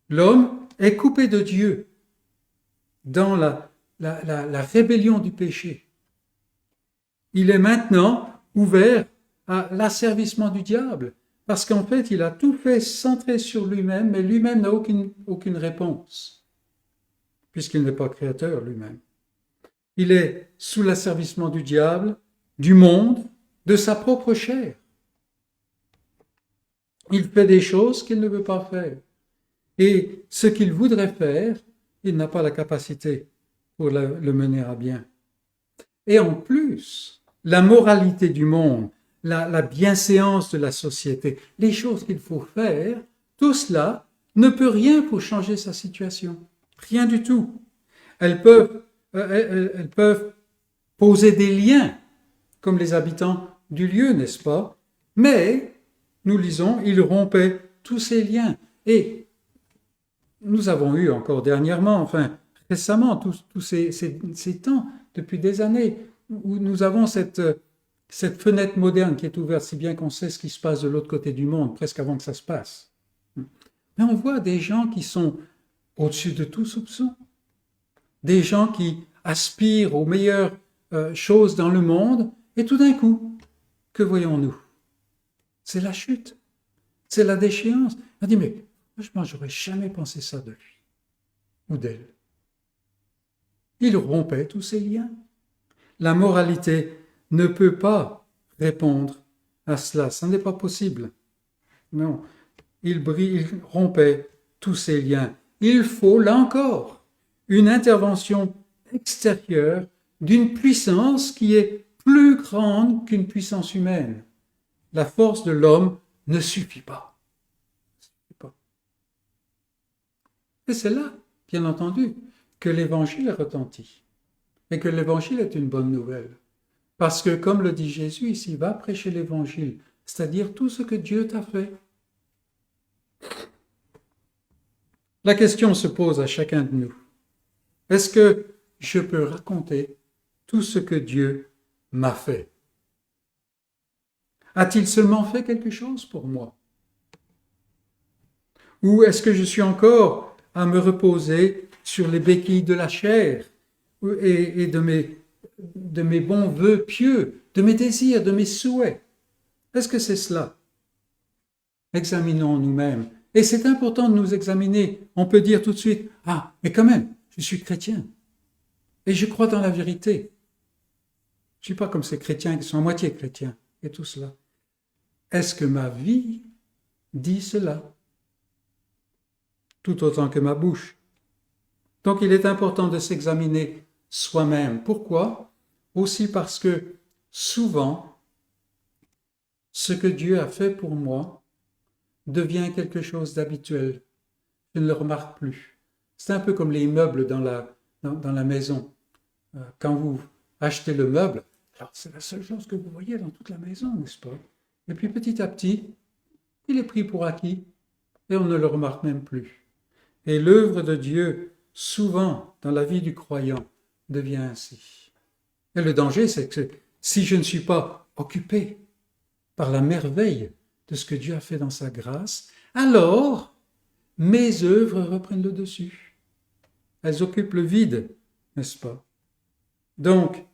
L'homme est coupé de Dieu dans la rébellion du péché. Il est maintenant ouvert à l'asservissement du diable, parce qu'en fait, il a tout fait centré sur lui-même, mais lui-même n'a aucune réponse, puisqu'il n'est pas créateur lui-même. Il est sous l'asservissement du diable, du monde, de sa propre chair. Il fait des choses qu'il ne veut pas faire. Et ce qu'il voudrait faire, il n'a pas la capacité pour le mener à bien. Et en plus, la moralité du monde, la bienséance de la société, les choses qu'il faut faire, tout cela ne peut rien pour changer sa situation. Rien du tout. Elles peuvent poser des liens, comme les habitants du lieu, n'est-ce pas? Mais, nous lisons, il rompait tous ces liens. Et nous avons eu encore dernièrement, récemment, tous ces temps, depuis des années, où nous avons cette fenêtre moderne qui est ouverte, si bien qu'on sait ce qui se passe de l'autre côté du monde, presque avant que ça se passe. Mais on voit des gens qui sont au-dessus de tout soupçon, des gens qui aspirent aux meilleures choses dans le monde, et tout d'un coup, que voyons-nous? C'est la chute, c'est la déchéance. On dit, mais franchement, j'aurais jamais pensé ça de lui ou d'elle. Il rompait tous ces liens. La moralité ne peut pas répondre à cela, ça n'est pas possible. Non, il rompait tous ces liens. Il faut, là encore, une intervention extérieure d'une puissance qui est plus grande qu'une puissance humaine. La force de l'homme ne suffit pas. Et c'est là, bien entendu, que l'Évangile retentit et que l'Évangile est une bonne nouvelle. Parce que, comme le dit Jésus ici, va prêcher l'Évangile, c'est-à-dire tout ce que Dieu t'a fait. La question se pose à chacun de nous. Est-ce que je peux raconter tout ce que Dieu m'a fait? A-t-il seulement fait quelque chose pour moi? Ou est-ce que je suis encore à me reposer sur les béquilles de la chair et de mes bons vœux pieux, de mes désirs, de mes souhaits? Est-ce que c'est cela? Examinons nous-mêmes. Et c'est important de nous examiner. On peut dire tout de suite, « Ah, mais quand même, je suis chrétien. Et je crois dans la vérité. » Je ne suis pas comme ces chrétiens qui sont à moitié chrétiens et tout cela. Est-ce que ma vie dit cela? Tout autant que ma bouche. Donc il est important de s'examiner soi-même. Pourquoi? Aussi parce que souvent, ce que Dieu a fait pour moi devient quelque chose d'habituel. Je ne le remarque plus. C'est un peu comme les meubles dans la maison. Quand vous achetez le meuble, alors c'est la seule chose que vous voyez dans toute la maison, n'est-ce pas? Et puis petit à petit, il est pris pour acquis et on ne le remarque même plus. Et l'œuvre de Dieu, souvent dans la vie du croyant, devient ainsi. Et le danger, c'est que si je ne suis pas occupé par la merveille de ce que Dieu a fait dans sa grâce, alors mes œuvres reprennent le dessus. Elles occupent le vide, n'est-ce pas? Donc,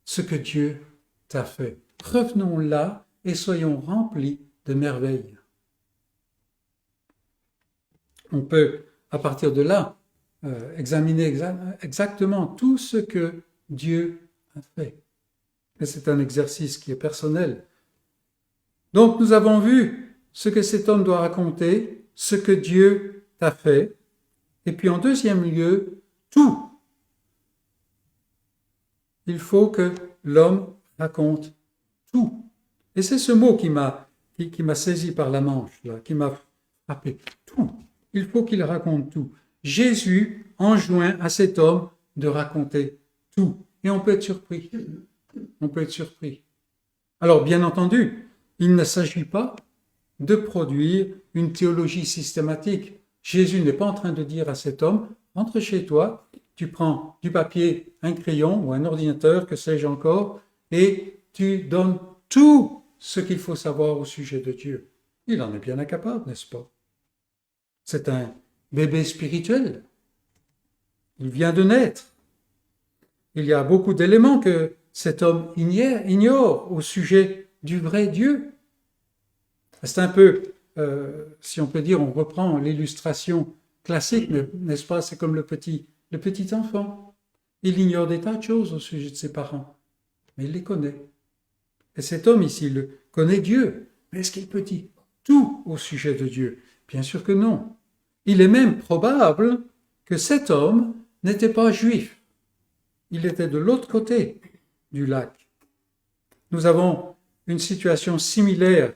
ce que Dieu t'a fait, revenons là et soyons remplis de merveilles. On peut, à partir de là, examiner exactement tout ce que Dieu a fait. Et c'est un exercice qui est personnel. Donc, nous avons vu ce que cet homme doit raconter, ce que Dieu t'a fait, et puis en deuxième lieu, tout. Il faut que l'homme raconte tout. Et c'est ce mot qui m'a saisi par la manche, là, qui m'a frappé. Tout. Il faut qu'il raconte tout. Jésus enjoint à cet homme de raconter tout. Et on peut être surpris. On peut être surpris. Alors, bien entendu, il ne s'agit pas de produire une théologie systématique. Jésus n'est pas en train de dire à cet homme, entre chez toi, tu prends du papier, un crayon ou un ordinateur, que sais-je encore, et tu donnes tout ce qu'il faut savoir au sujet de Dieu. Il en est bien incapable, n'est-ce pas? C'est un bébé spirituel. Il vient de naître. Il y a beaucoup d'éléments que cet homme ignore au sujet du vrai Dieu. C'est un peu, si on peut dire, on reprend l'illustration classique, n'est-ce pas? C'est comme le petit enfant. Il ignore des tas de choses au sujet de ses parents, mais il les connaît. Et cet homme ici, il connaît Dieu. Mais est-ce qu'il peut dire tout au sujet de Dieu? Bien sûr que non. Il est même probable que cet homme n'était pas juif. Il était de l'autre côté du lac. Nous avons une situation similaire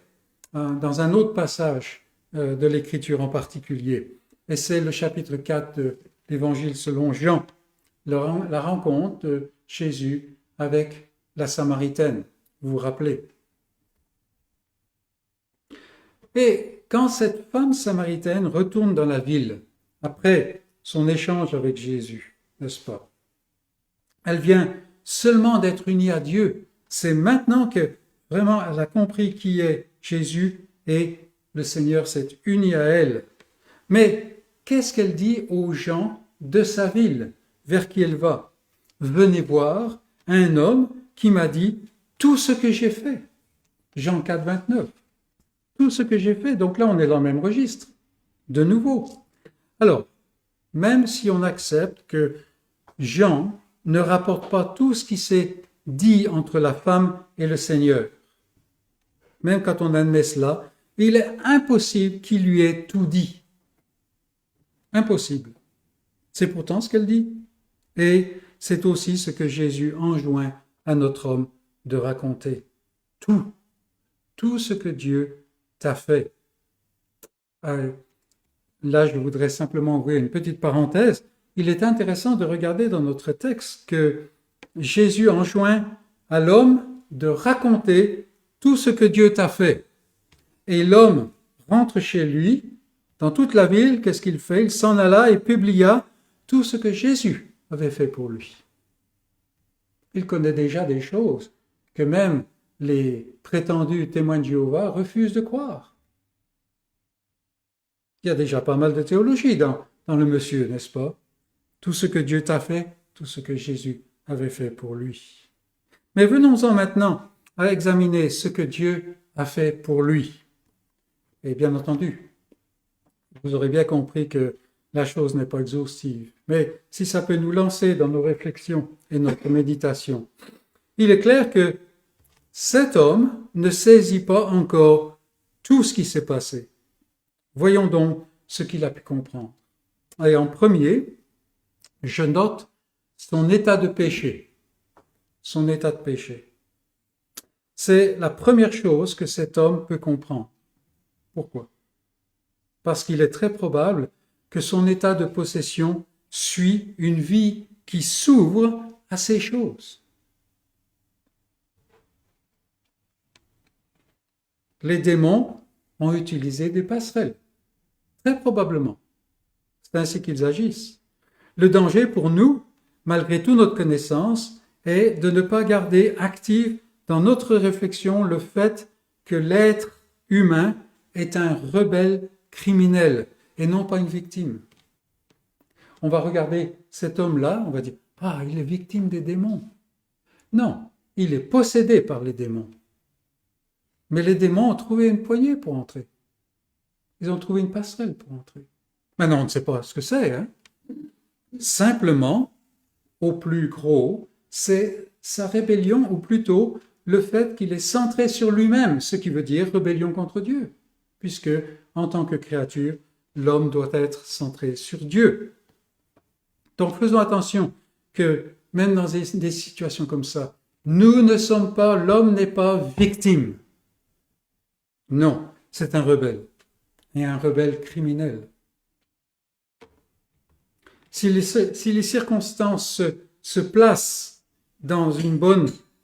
dans un autre passage de l'Écriture en particulier. Et c'est le chapitre 4 de l'Évangile selon Jean, la rencontre de Jésus avec la Samaritaine. Vous vous rappelez? Et quand cette femme samaritaine retourne dans la ville, après son échange avec Jésus, n'est-ce pas? Elle vient seulement d'être unie à Dieu. C'est maintenant que vraiment elle a compris qui est Jésus et le Seigneur s'est uni à elle. Mais qu'est-ce qu'elle dit aux gens de sa ville, vers qui elle va? Venez voir un homme qui m'a dit tout ce que j'ai fait. Jean 4, 29. Tout ce que j'ai fait. Donc là, on est dans le même registre. De nouveau. Alors, même si on accepte que Jean ne rapporte pas tout ce qui s'est dit entre la femme et le Seigneur, même quand on admet cela, il est impossible qu'il lui ait tout dit. Impossible. C'est pourtant ce qu'elle dit. Et c'est aussi ce que Jésus enjoint à notre homme de raconter. Tout. Tout ce que Dieu t'a fait. Là, je voudrais simplement ouvrir une petite parenthèse. il est intéressant de regarder dans notre texte que Jésus enjoint à l'homme de raconter tout ce que Dieu t'a fait. Et l'homme rentre chez lui, dans toute la ville, qu'est-ce qu'il fait? Il s'en alla et publia tout ce que Jésus avait fait pour lui. Il connaît déjà des choses que même les prétendus témoins de Jéhovah refusent de croire. Il y a déjà pas mal de théologie dans le monsieur, n'est-ce pas? Tout ce que Dieu t'a fait, tout ce que Jésus avait fait pour lui. Mais venons-en maintenant à examiner ce que Dieu a fait pour lui. Et bien entendu, vous aurez bien compris que la chose n'est pas exhaustive. Mais si ça peut nous lancer dans nos réflexions et notre méditation, il est clair que cet homme ne saisit pas encore tout ce qui s'est passé. Voyons donc ce qu'il a pu comprendre. Et en premier, je note son état de péché. Son état de péché. C'est la première chose que cet homme peut comprendre. Pourquoi? Parce qu'il est très probable que son état de possession suit une vie qui s'ouvre à ces choses. Les démons ont utilisé des passerelles, très probablement. C'est ainsi qu'ils agissent. Le danger pour nous, malgré toute notre connaissance, est de ne pas garder actif dans notre réflexion le fait que l'être humain est un rebelle criminel et non pas une victime. On va regarder cet homme-là, on va dire « Ah, il est victime des démons ». Non, il est possédé par les démons. Mais les démons ont trouvé une poignée pour entrer. Ils ont trouvé une passerelle pour entrer. Maintenant, on ne sait pas ce que c'est. Hein? Simplement, au plus gros, c'est sa rébellion, ou plutôt le fait qu'il est centré sur lui-même, ce qui veut dire rébellion contre Dieu, puisque, en tant que créature, l'homme doit être centré sur Dieu. Donc, faisons attention que, même dans des situations comme ça, nous ne sommes pas, l'homme n'est pas victime. Non, c'est un rebelle, et un rebelle criminel. Si les circonstances se placent dans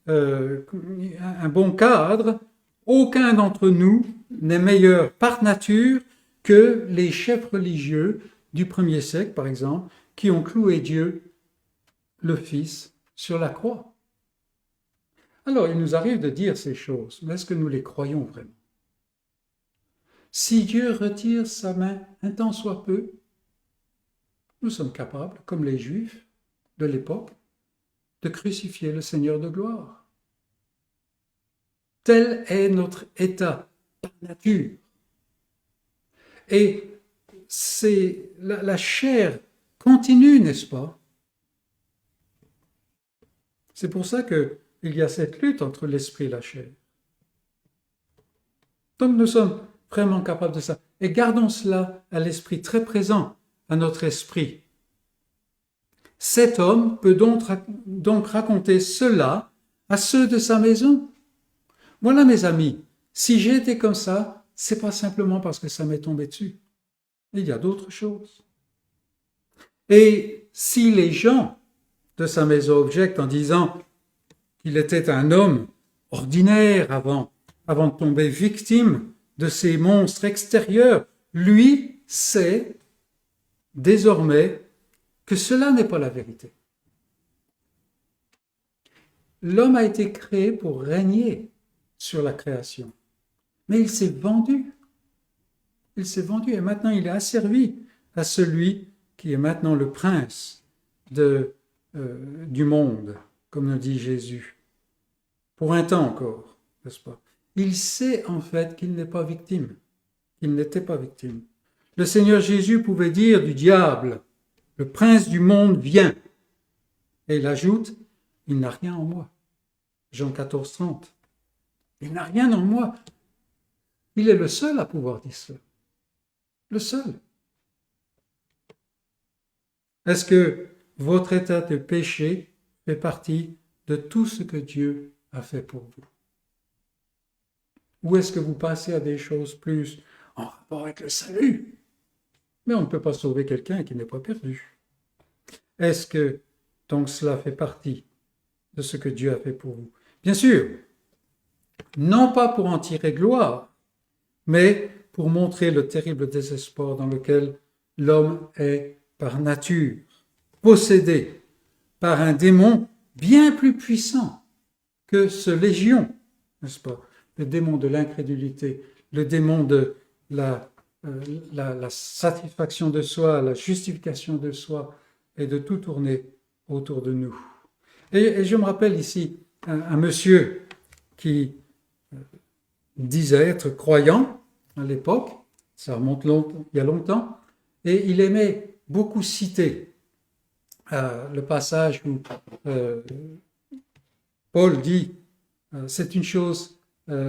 un bon cadre, aucun d'entre nous n'est meilleur par nature que les chefs religieux du 1er siècle, par exemple, qui ont cloué Dieu, le Fils, sur la croix. Alors, il nous arrive de dire ces choses, mais est-ce que nous les croyons vraiment? Si Dieu retire sa main un tant soit peu, nous sommes capables, comme les Juifs de l'époque, de crucifier le Seigneur de gloire. Tel est notre état par nature. Et c'est la chair continue, n'est-ce pas? C'est pour ça qu'il y a cette lutte entre l'esprit et la chair. Donc nous sommes vraiment capables de ça. Et gardons cela à l'esprit, très présent à notre esprit. Cet homme peut donc raconter cela à ceux de sa maison. Voilà, mes amis, si j'ai été comme ça, c'est pas simplement parce que ça m'est tombé dessus. Il y a d'autres choses. Et si les gens de sa maison objectent en disant qu'il était un homme ordinaire avant de tomber victime de ces monstres extérieurs, lui sait désormais que cela n'est pas la vérité. L'homme a été créé pour régner sur la création, mais il s'est vendu. Il s'est vendu et maintenant il est asservi à celui qui est maintenant le prince du monde, comme nous dit Jésus. Pour un temps encore, n'est-ce pas? Il sait en fait qu'il n'est pas victime, qu'il n'était pas victime. Le Seigneur Jésus pouvait dire du diable, le prince du monde vient. Et il ajoute, il n'a rien en moi. Jean 14, 30. Il n'a rien en moi. Il est le seul à pouvoir dire cela. Le seul. Est-ce que votre état de péché fait partie de tout ce que Dieu a fait pour vous? Ou est-ce que vous passez à des choses plus en rapport avec le salut? Mais on ne peut pas sauver quelqu'un qui n'est pas perdu. Est-ce que donc cela fait partie de ce que Dieu a fait pour vous? Bien sûr, non pas pour en tirer gloire, mais pour montrer le terrible désespoir dans lequel l'homme est par nature, possédé par un démon bien plus puissant que ce légion, n'est-ce pas? Le démon de l'incrédulité, le démon de la satisfaction de soi, la justification de soi, et de tout tourner autour de nous. Et je me rappelle ici un monsieur qui disait être croyant à l'époque, ça remonte il y a longtemps, et il aimait beaucoup citer le passage où Paul dit c'est une chose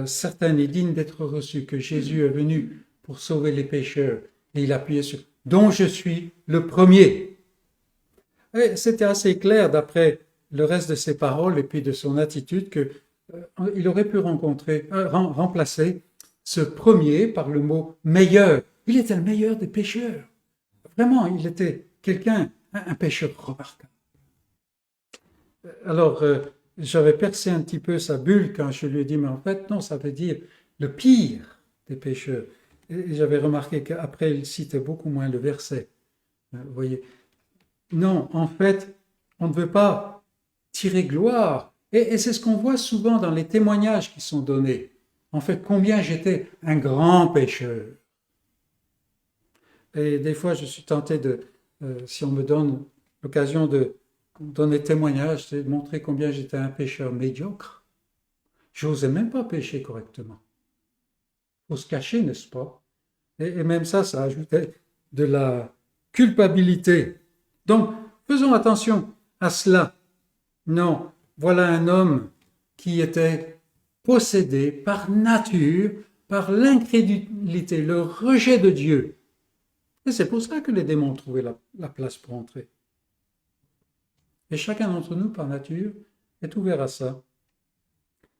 certaine et digne d'être reçue, que Jésus est venu pour sauver les pécheurs, et il appuyait sur « dont je suis le premier ». Et c'était assez clair d'après le reste de ses paroles et puis de son attitude que il aurait pu remplacer ce premier par le mot meilleur. Il était le meilleur des pécheurs. Vraiment, il était quelqu'un, un pécheur remarquable. Alors, j'avais percé un petit peu sa bulle quand je lui ai dit, mais en fait, non, ça veut dire le pire des pécheurs. Et j'avais remarqué qu'après, il citait beaucoup moins le verset. Vous voyez. Non, en fait, on ne veut pas tirer gloire. Et c'est ce qu'on voit souvent dans les témoignages qui sont donnés. En fait, combien j'étais un grand pécheur. Et des fois, je suis tenté si on me donne l'occasion de donner témoignage, c'est de montrer combien j'étais un pécheur médiocre. J'osais même pas pécher correctement. Il faut se cacher, n'est-ce pas? Et même ça ajoutait de la culpabilité. Donc, faisons attention à cela. Non, voilà un homme qui était possédé par nature, par l'incrédulité, le rejet de Dieu. Et c'est pour ça que les démons trouvaient la place pour entrer. Et chacun d'entre nous, par nature, est ouvert à ça.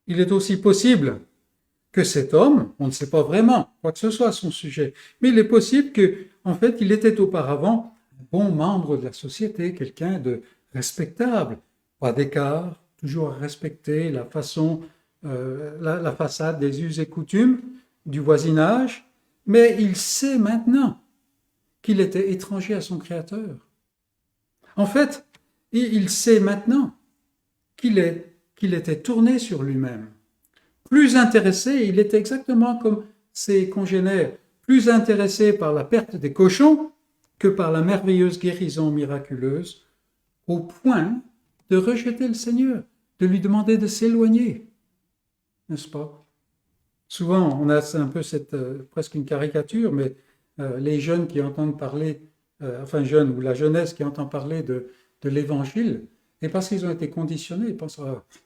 Il est aussi possible que cet homme, on ne sait pas vraiment quoi que ce soit à son sujet, mais il est possible qu'en fait, il était auparavant un bon membre de la société, quelqu'un de respectable, pas d'écart, toujours à respecter la façon, la façade des us et coutumes du voisinage, mais il sait maintenant qu'il était étranger à son Créateur. En fait, il sait maintenant qu'il était tourné sur lui-même. Plus intéressé, il était exactement comme ses congénères, plus intéressé par la perte des cochons que par la merveilleuse guérison miraculeuse, au point de rejeter le Seigneur, de lui demander de s'éloigner. N'est-ce pas? Souvent, on a un peu presque une caricature, mais les jeunes qui entendent parler, jeunes ou la jeunesse qui entend parler de l'Évangile, et parce qu'ils ont été conditionnés, ils pensent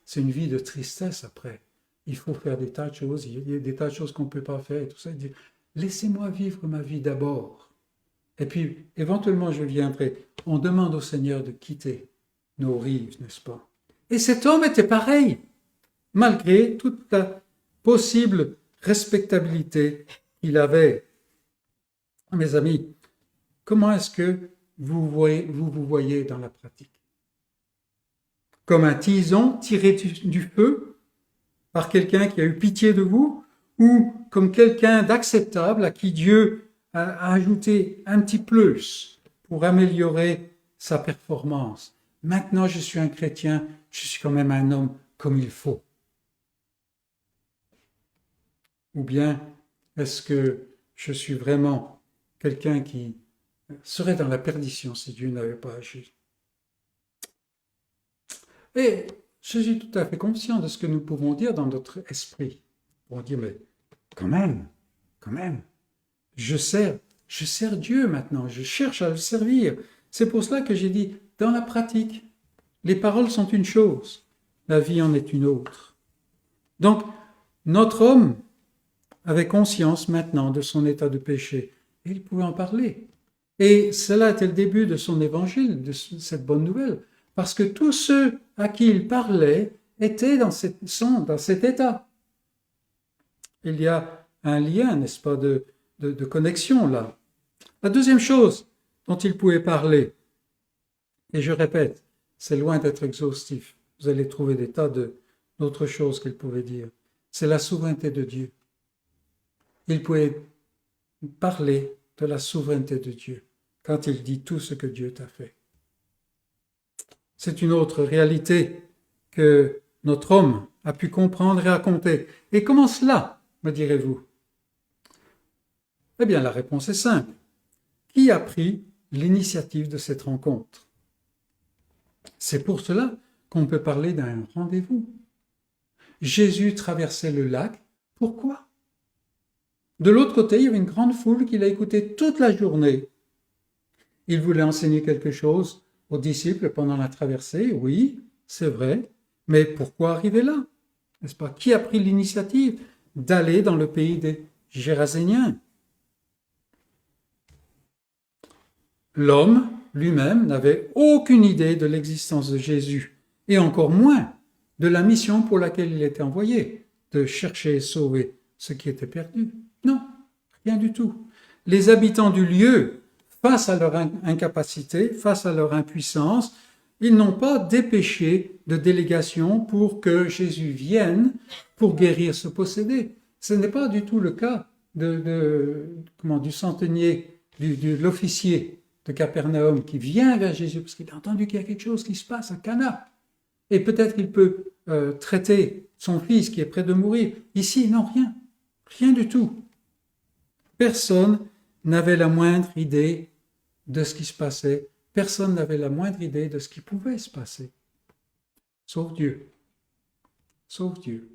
c'est une vie de tristesse après. Il faut faire des tas de choses, il y a des tas de choses qu'on ne peut pas faire et tout ça. Ils disent, laissez-moi vivre ma vie d'abord. Et puis, éventuellement, je viendrai. On demande au Seigneur de quitter nos rives, n'est-ce pas? Et cet homme était pareil, malgré toute la possible respectabilité qu'il avait. Mes amis, comment est-ce que vous vous voyez dans la pratique? Comme un tison tiré du feu par quelqu'un qui a eu pitié de vous, ou comme quelqu'un d'acceptable à qui Dieu a ajouté un petit plus pour améliorer sa performance. Maintenant, je suis un chrétien, je suis quand même un homme comme il faut. Ou bien, est-ce que je suis vraiment quelqu'un qui serait dans la perdition si Dieu n'avait pas agi? Et je suis tout à fait conscient de ce que nous pouvons dire dans notre esprit. On va dire, mais quand même, je sers Dieu maintenant, je cherche à le servir. C'est pour cela que j'ai dit, dans la pratique, les paroles sont une chose, la vie en est une autre. Donc, notre homme avait conscience maintenant de son état de péché, et il pouvait en parler. Et cela était le début de son évangile, de cette bonne nouvelle, parce que tous ceux à qui il parlait étaient dans cet état. Il y a un lien, n'est-ce pas, de connexion là. La deuxième chose dont il pouvait parler, Et je répète, c'est loin d'être exhaustif. Vous allez trouver des tas d'autres choses qu'il pouvait dire. C'est la souveraineté de Dieu. Il pouvait parler de la souveraineté de Dieu quand il dit tout ce que Dieu t'a fait. C'est une autre réalité que notre homme a pu comprendre et raconter. Et comment cela, me direz-vous? Eh bien, la réponse est simple. Qui a pris l'initiative de cette rencontre? C'est pour cela qu'on peut parler d'un rendez-vous. Jésus traversait le lac. Pourquoi? De l'autre côté, il y avait une grande foule qui l'a écouté toute la journée. Il voulait enseigner quelque chose aux disciples pendant la traversée, oui, c'est vrai, mais pourquoi arriver là? N'est-ce pas? Qui a pris l'initiative d'aller dans le pays des Géraséniens? L'homme lui-même n'avait aucune idée de l'existence de Jésus, et encore moins de la mission pour laquelle il était envoyé, de chercher et sauver ce qui était perdu. Non, rien du tout. Les habitants du lieu, face à leur incapacité, face à leur impuissance, ils n'ont pas dépêché de délégation pour que Jésus vienne pour guérir ce possédé. Ce n'est pas du tout le cas du centenier, de l'officier de Capernaum qui vient vers Jésus parce qu'il a entendu qu'il y a quelque chose qui se passe à Cana. Et peut-être qu'il peut traiter son fils qui est près de mourir. Ici, non, rien. Rien du tout. Personne n'avait la moindre idée de ce qui se passait. Personne n'avait la moindre idée de ce qui pouvait se passer. Sauf Dieu. Sauf Dieu.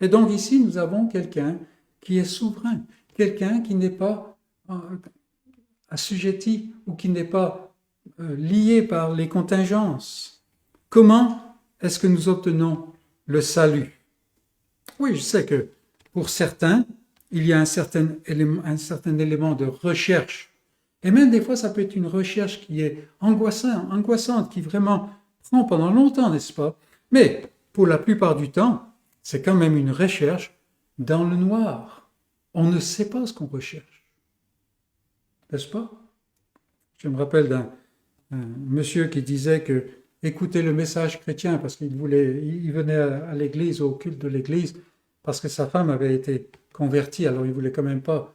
Et donc ici, nous avons quelqu'un qui est souverain. Quelqu'un qui n'est pas assujetti ou qui n'est pas lié par les contingences. Comment est-ce que nous obtenons le salut? Oui, je sais que pour certains, il y a un certain élément de recherche. Et même des fois, ça peut être une recherche qui est angoissante, qui vraiment prend pendant longtemps, n'est-ce pas? Mais pour la plupart du temps, c'est quand même une recherche dans le noir. On ne sait pas ce qu'on recherche. N'est-ce pas? Je me rappelle d'un monsieur qui disait que écouter le message chrétien, parce qu'il venait à l'église, au culte de l'église, parce que sa femme avait été convertie, alors il voulait quand même pas...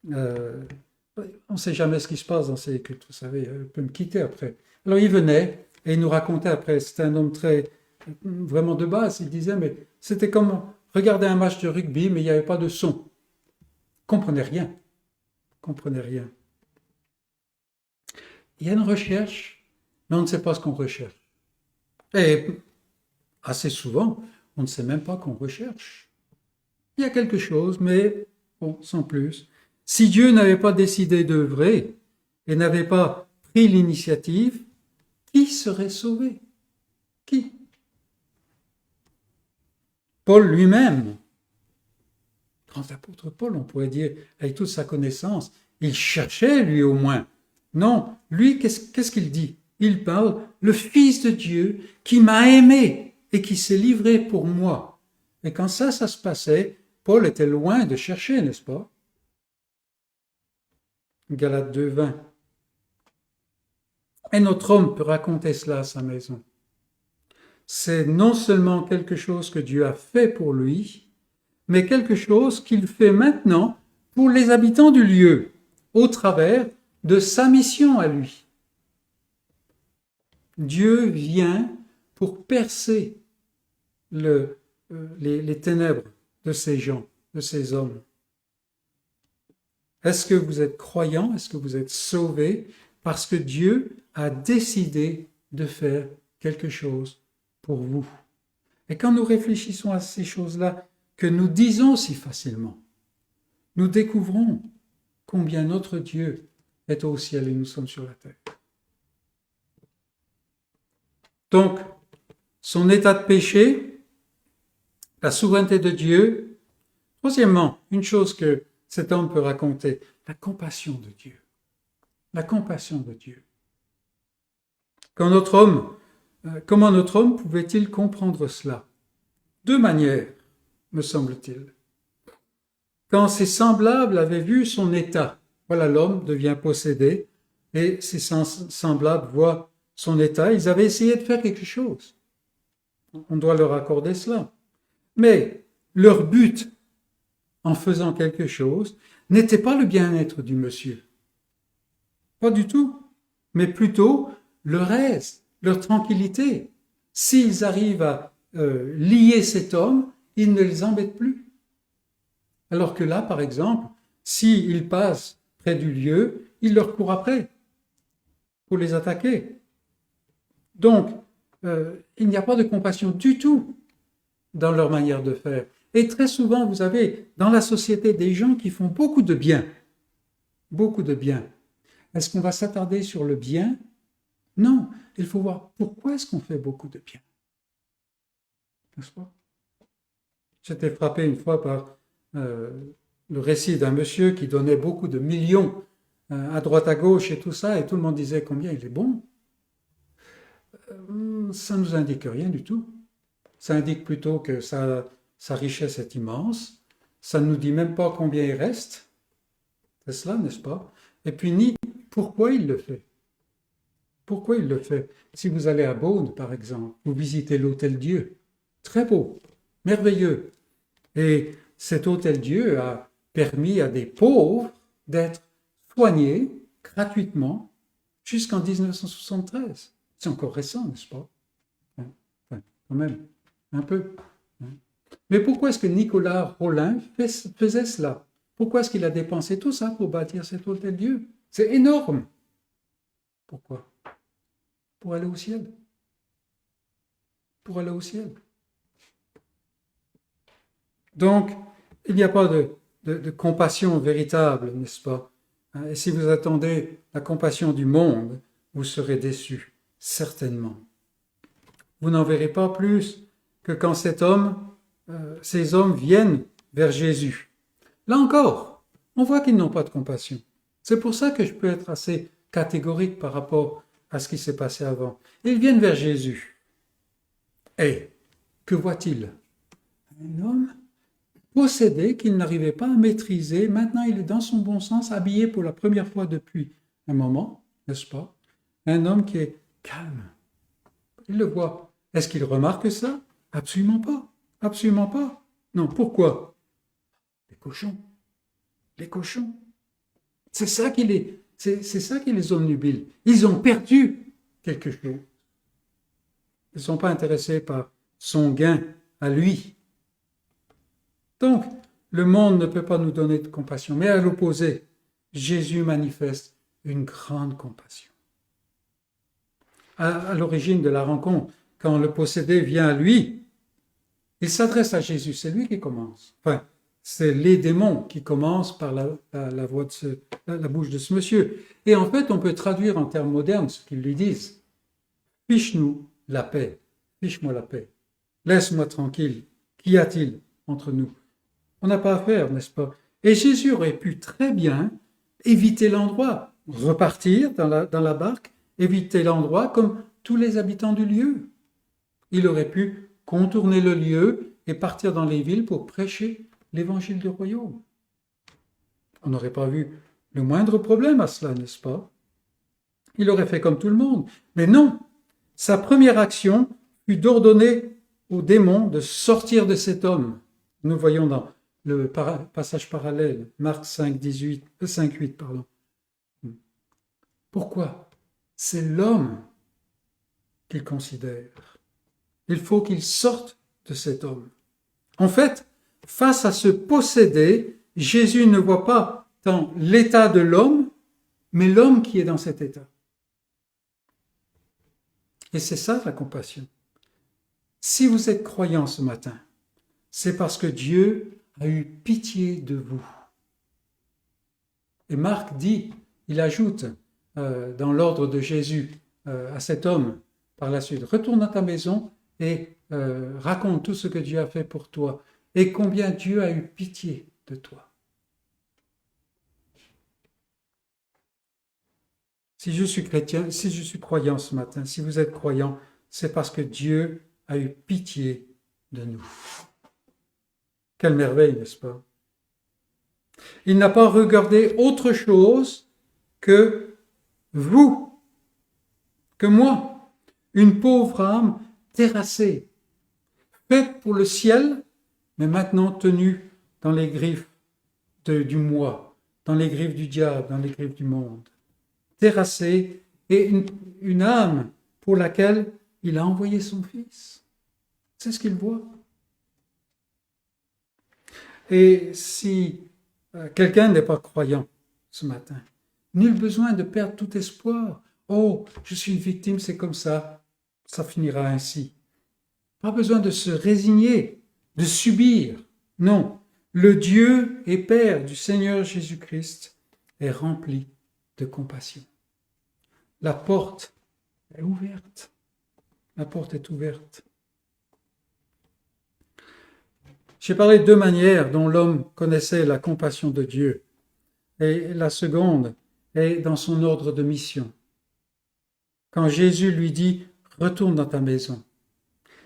on ne sait jamais ce qui se passe dans ces cultes, vous savez, il peut me quitter après. Alors il venait et il nous racontait après, c'était un homme vraiment de base, il disait, mais c'était comme regarder un match de rugby, mais il n'y avait pas de son. Comprenez rien. Il y a une recherche, mais on ne sait pas ce qu'on recherche. Et assez souvent, on ne sait même pas qu'on recherche. Il y a quelque chose, mais bon, sans plus. Si Dieu n'avait pas décidé d'œuvrer et n'avait pas pris l'initiative, qui serait sauvé? Qui? Paul lui-même, grand apôtre Paul, on pourrait dire, avec toute sa connaissance, il cherchait lui au moins. Non, lui, qu'est-ce qu'il dit? Il parle, le Fils de Dieu qui m'a aimé et qui s'est livré pour moi. Et quand ça se passait, Paul était loin de chercher, n'est-ce pas? Galates 2:20. Et notre homme peut raconter cela à sa maison. C'est non seulement quelque chose que Dieu a fait pour lui, mais quelque chose qu'il fait maintenant pour les habitants du lieu, au travers de sa mission à lui. Dieu vient pour percer les ténèbres de ces gens, de ces hommes. Est-ce que vous êtes croyant? Est-ce que vous êtes sauvé parce que Dieu a décidé de faire quelque chose pour vous? Et quand nous réfléchissons à ces choses-là que nous disons si facilement, nous découvrons combien notre Dieu est au ciel et nous sommes sur la terre. Donc, son état de péché, la souveraineté de Dieu. Troisièmement, une chose que cet homme peut raconter, la compassion de Dieu. La compassion de Dieu. Comment notre homme pouvait-il comprendre cela? Deux manières, me semble-t-il. Quand ses semblables avaient vu son état, voilà, l'homme devient possédé, et ses semblables voient son état, ils avaient essayé de faire quelque chose. On doit leur accorder cela. Mais leur but, en faisant quelque chose, n'était pas le bien-être du monsieur. Pas du tout. Mais plutôt leur aise, leur tranquillité. S'ils arrivent à lier cet homme, ils ne les embêtent plus. Alors que là, par exemple, s'ils passent près du lieu, ils leur courent après pour les attaquer. Donc, il n'y a pas de compassion du tout dans leur manière de faire. Et très souvent, vous avez dans la société des gens qui font beaucoup de bien. Beaucoup de bien. Est-ce qu'on va s'attarder sur le bien? Non, il faut voir pourquoi est-ce qu'on fait beaucoup de bien. N'est-ce pas? J'étais frappé une fois par le récit d'un monsieur qui donnait beaucoup de millions à droite à gauche et tout ça, et tout le monde disait combien il est bon. Ça ne nous indique rien du tout. Ça indique plutôt que sa richesse est immense. Ça ne nous dit même pas combien il reste. C'est cela, n'est-ce pas? Et puis ni pourquoi il le fait. Pourquoi il le fait? Si vous allez à Beaune, par exemple, vous visitez l'Hôtel Dieu. Très beau, merveilleux. Et cet Hôtel Dieu a permis à des pauvres d'être soignés gratuitement jusqu'en 1973. C'est encore récent, n'est-ce pas? Enfin, quand même, un peu. Mais pourquoi est-ce que Nicolas Rolin faisait cela? Pourquoi est-ce qu'il a dépensé tout ça pour bâtir cet Hôtel Dieu? C'est énorme. Pourquoi? Pour aller au ciel. Pour aller au ciel. Donc, il n'y a pas de compassion véritable, n'est-ce pas? Et si vous attendez la compassion du monde, vous serez déçus, certainement. Vous n'en verrez pas plus que quand ces hommes viennent vers Jésus. Là encore, on voit qu'ils n'ont pas de compassion. C'est pour ça que je peux être assez catégorique par rapport à ce qui s'est passé avant. Ils viennent vers Jésus. Et que voit-il? Un homme possédé qu'il n'arrivait pas à maîtriser. Maintenant, il est dans son bon sens, habillé pour la première fois depuis un moment, n'est-ce pas? Un homme qui est calme. Il le voit. Est-ce qu'il remarque ça? Absolument pas. Absolument pas. Non, pourquoi? Les cochons. Les cochons. C'est ça qui les omnubile. Ils ont perdu quelque chose. Ils ne sont pas intéressés par son gain à lui. Donc, le monde ne peut pas nous donner de compassion. Mais à l'opposé, Jésus manifeste une grande compassion. À l'origine de la rencontre, quand le possédé vient à lui, il s'adresse à Jésus. C'est lui qui commence. Enfin, c'est les démons qui commencent par la voix de la bouche de ce monsieur. Et en fait, on peut traduire en termes modernes ce qu'ils lui disent. Fiche-nous la paix. Fiche-moi la paix. Laisse-moi tranquille. Qu'y a-t-il entre nous? On n'a pas à faire, n'est-ce pas? Et Jésus aurait pu très bien éviter l'endroit, repartir dans la barque, éviter l'endroit comme tous les habitants du lieu. Il aurait pu contourner le lieu et partir dans les villes pour prêcher l'évangile du royaume. On n'aurait pas vu le moindre problème à cela, n'est-ce pas? Il aurait fait comme tout le monde. Mais non, sa première action fut d'ordonner aux démons de sortir de cet homme. Nous voyons dans le passage parallèle, Marc 5:8. Pourquoi? C'est l'homme qu'il considère. Il faut qu'il sorte de cet homme. En fait, face à ce possédé, Jésus ne voit pas tant l'état de l'homme, mais l'homme qui est dans cet état. Et c'est ça la compassion. Si vous êtes croyant ce matin, c'est parce que Dieu a eu pitié de vous. Et Marc dit, il ajoute dans l'ordre de Jésus à cet homme par la suite, retourne à ta maison et raconte tout ce que Dieu a fait pour toi et combien Dieu a eu pitié de toi. Si je suis chrétien, si je suis croyant ce matin, si vous êtes croyant, c'est parce que Dieu a eu pitié de nous. Quelle merveille, n'est-ce pas? Il n'a pas regardé autre chose que vous, que moi, une pauvre âme terrassée, faite pour le ciel, mais maintenant tenue dans les griffes du moi, dans les griffes du diable, dans les griffes du monde. Terrassée, et une âme pour laquelle il a envoyé son Fils. C'est ce qu'il voit. Et si quelqu'un n'est pas croyant ce matin, nul besoin de perdre tout espoir. Oh, je suis une victime, c'est comme ça finira ainsi. Pas besoin de se résigner, de subir. Non, le Dieu et Père du Seigneur Jésus-Christ est rempli de compassion. La porte est ouverte. La porte est ouverte. J'ai parlé de deux manières dont l'homme connaissait la compassion de Dieu. Et la seconde est dans son ordre de mission. Quand Jésus lui dit « Retourne dans ta maison »,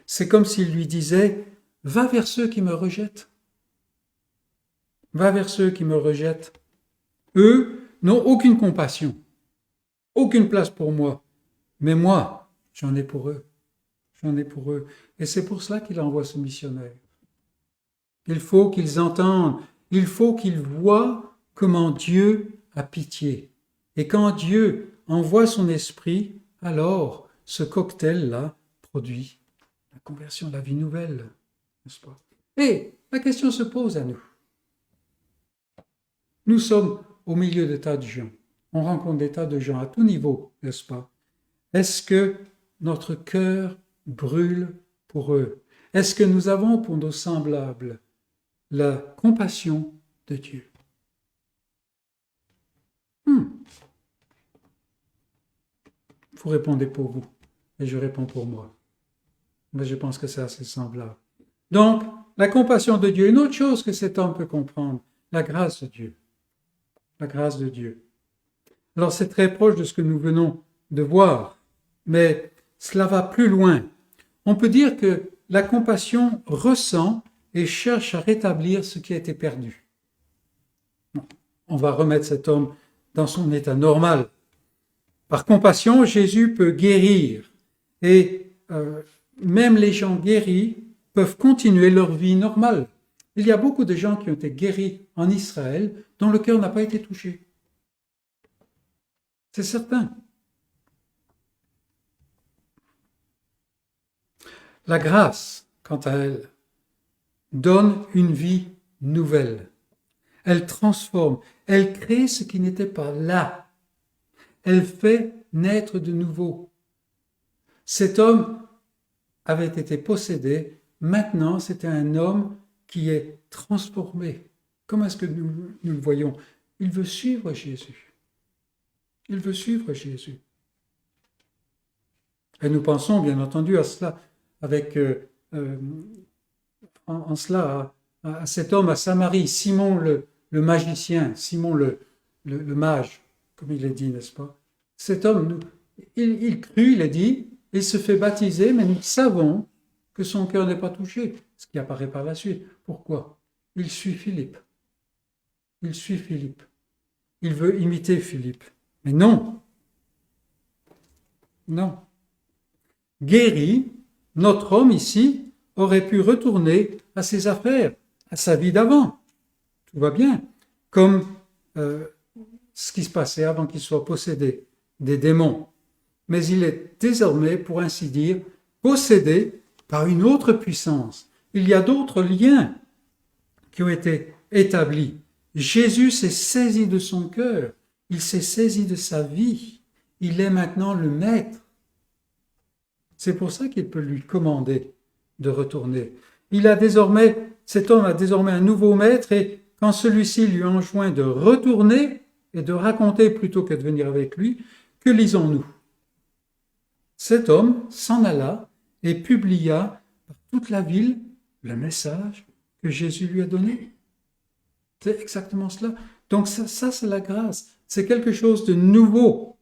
c'est comme s'il lui disait « Va vers ceux qui me rejettent. Va vers ceux qui me rejettent. Eux n'ont aucune compassion, aucune place pour moi. Mais moi, j'en ai pour eux. J'en ai pour eux. » Et c'est pour cela qu'il envoie ce missionnaire. Il faut qu'ils entendent, il faut qu'ils voient comment Dieu a pitié. Et quand Dieu envoie son esprit, alors ce cocktail-là produit la conversion, la vie nouvelle, n'est-ce pas? Et la question se pose à nous. Nous sommes au milieu de tas de gens. On rencontre des tas de gens à tout niveau, n'est-ce pas? Est-ce que notre cœur brûle pour eux? Est-ce que nous avons pour nos semblables la compassion de Dieu? Vous répondez pour vous, et je réponds pour moi. Mais je pense que c'est assez semblable. Donc, la compassion de Dieu, une autre chose que cet homme peut comprendre, la grâce de Dieu. La grâce de Dieu. Alors, c'est très proche de ce que nous venons de voir, mais cela va plus loin. On peut dire que la compassion ressent et cherche à rétablir ce qui a été perdu. On va remettre cet homme dans son état normal. Par compassion, Jésus peut guérir et même les gens guéris peuvent continuer leur vie normale. Il y a beaucoup de gens qui ont été guéris en Israël dont le cœur n'a pas été touché. C'est certain. La grâce, quant à elle, donne une vie nouvelle. Elle transforme, elle crée ce qui n'était pas là. Elle fait naître de nouveau. Cet homme avait été possédé, maintenant c'était un homme qui est transformé. Comment est-ce que nous le voyons? Il veut suivre Jésus. Il veut suivre Jésus. Et nous pensons bien entendu à cela, avec en cela à cet homme à Samarie, Simon le magicien, Simon le mage, comme il est dit, n'est-ce pas? Cet homme, il crut, il est dit, il se fait baptiser, mais nous savons que son cœur n'est pas touché, ce qui apparaît par la suite. Pourquoi? Il suit Philippe. Il suit Philippe. Il veut imiter Philippe. Mais non. Non. Guéri, notre homme ici aurait pu retourner à ses affaires, à sa vie d'avant. Tout va bien. Comme ce qui se passait avant qu'il soit possédé des démons. Mais il est désormais, pour ainsi dire, possédé par une autre puissance. Il y a d'autres liens qui ont été établis. Jésus s'est saisi de son cœur, il s'est saisi de sa vie, il est maintenant le maître. C'est pour ça qu'il peut lui commander de retourner. Cet homme a désormais un nouveau maître et quand celui-ci lui enjoint de retourner et de raconter plutôt que de venir avec lui, que lisons-nous? Cet homme s'en alla et publia par toute la ville le message que Jésus lui a donné. C'est exactement cela. Donc ça c'est la grâce. C'est quelque chose de nouveau.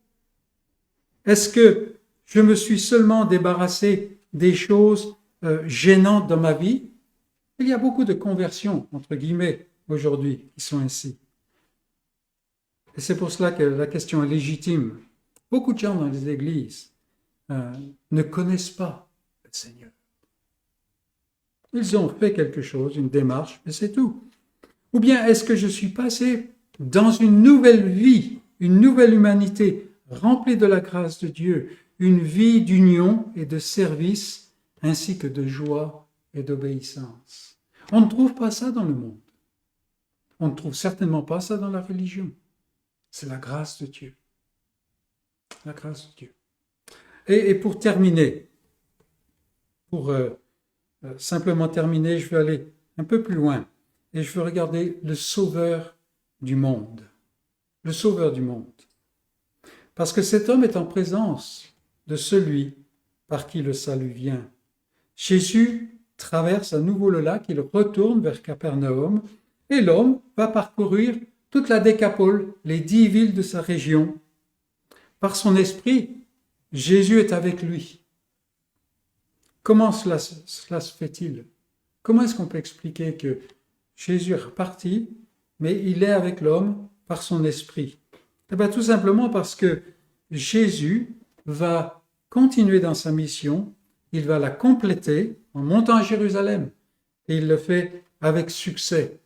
Est-ce que je me suis seulement débarrassé des choses gênantes dans ma vie? Il y a beaucoup de conversions, entre guillemets, aujourd'hui, qui sont ainsi. Et c'est pour cela que la question est légitime. Beaucoup de gens dans les églises ne connaissent pas le Seigneur. Ils ont fait quelque chose, une démarche, mais c'est tout. Ou bien est-ce que je suis passé dans une nouvelle vie, une nouvelle humanité remplie de la grâce de Dieu, une vie d'union et de service, ainsi que de joie et d'obéissance. On ne trouve pas ça dans le monde. On ne trouve certainement pas ça dans la religion. C'est la grâce de Dieu. La grâce de Dieu. Et pour terminer, pour simplement terminer, je vais aller un peu plus loin et je veux regarder le Sauveur du monde. Le Sauveur du monde. Parce que cet homme est en présence de celui par qui le salut vient. Jésus traverse à nouveau le lac, il retourne vers Capernaum et l'homme va parcourir toute la Décapole, les 10 villes de sa région. Par son esprit, Jésus est avec lui. Comment cela se fait-il? Comment est-ce qu'on peut expliquer que Jésus est reparti, mais il est avec l'homme par son esprit? Eh bien, tout simplement parce que Jésus va continuer dans sa mission, il va la compléter en montant à Jérusalem. Et il le fait avec succès,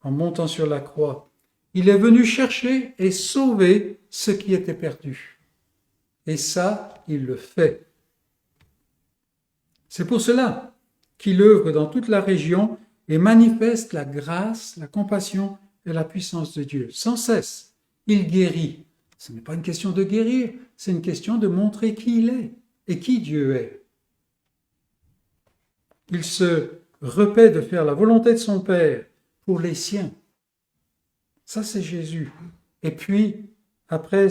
en montant sur la croix. Il est venu chercher et sauver ce qui était perdu. Et ça, il le fait. C'est pour cela qu'il œuvre dans toute la région et manifeste la grâce, la compassion et la puissance de Dieu. Sans cesse, il guérit. Ce n'est pas une question de guérir, c'est une question de montrer qui il est et qui Dieu est. Il se repaît de faire la volonté de son Père pour les siens. Ça, c'est Jésus. Et puis, après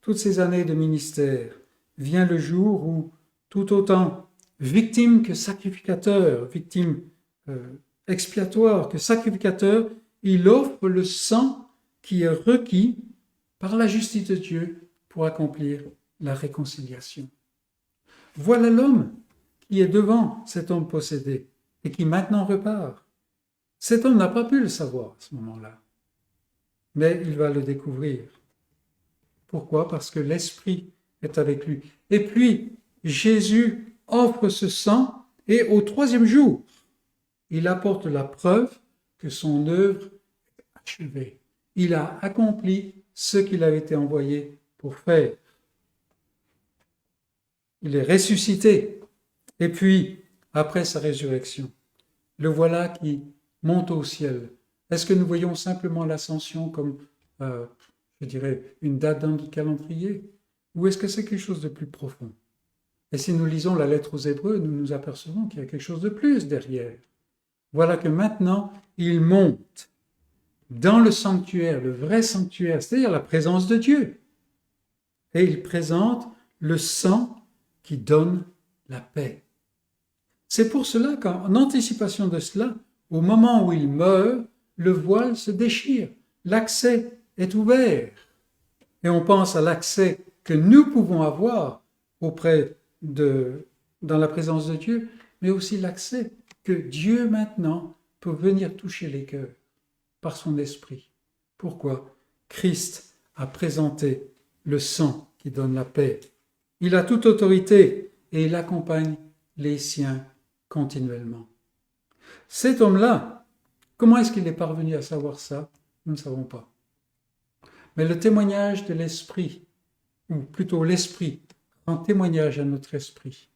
toutes ces années de ministère, vient le jour où, tout autant victime que sacrificateur, victime expiatoire que sacrificateur, il offre le sang qui est requis par la justice de Dieu pour accomplir la réconciliation. Voilà l'homme qui est devant cet homme possédé et qui maintenant repart. Cet homme n'a pas pu le savoir à ce moment-là, mais il va le découvrir. Pourquoi? Parce que l'Esprit est avec lui. Et puis, Jésus offre ce sang et au 3e jour, il apporte la preuve que son œuvre est achevée. Il a accompli ce qu'il avait été envoyé pour faire. Il est ressuscité. Et puis, après sa résurrection, le voilà qui monte au ciel. Est-ce que nous voyons simplement l'ascension comme, je dirais, une date dans notre calendrier? Ou est-ce que c'est quelque chose de plus profond? Et si nous lisons la lettre aux Hébreux, nous nous apercevons qu'il y a quelque chose de plus derrière. Voilà que maintenant, il monte dans le sanctuaire, le vrai sanctuaire, c'est-à-dire la présence de Dieu. Et il présente le sang qui donne la paix. C'est pour cela qu'en anticipation de cela, au moment où il meurt, le voile se déchire, l'accès est ouvert. Et on pense à l'accès que nous pouvons avoir dans la présence de Dieu, mais aussi l'accès que Dieu maintenant peut venir toucher les cœurs par son esprit. Pourquoi? Christ a présenté le sang qui donne la paix. Il a toute autorité et il accompagne les siens continuellement. Cet homme-là, comment est-ce qu'il est parvenu à savoir ça? Nous ne savons pas. Mais le témoignage de l'esprit, ou plutôt l'esprit, rend témoignage à notre esprit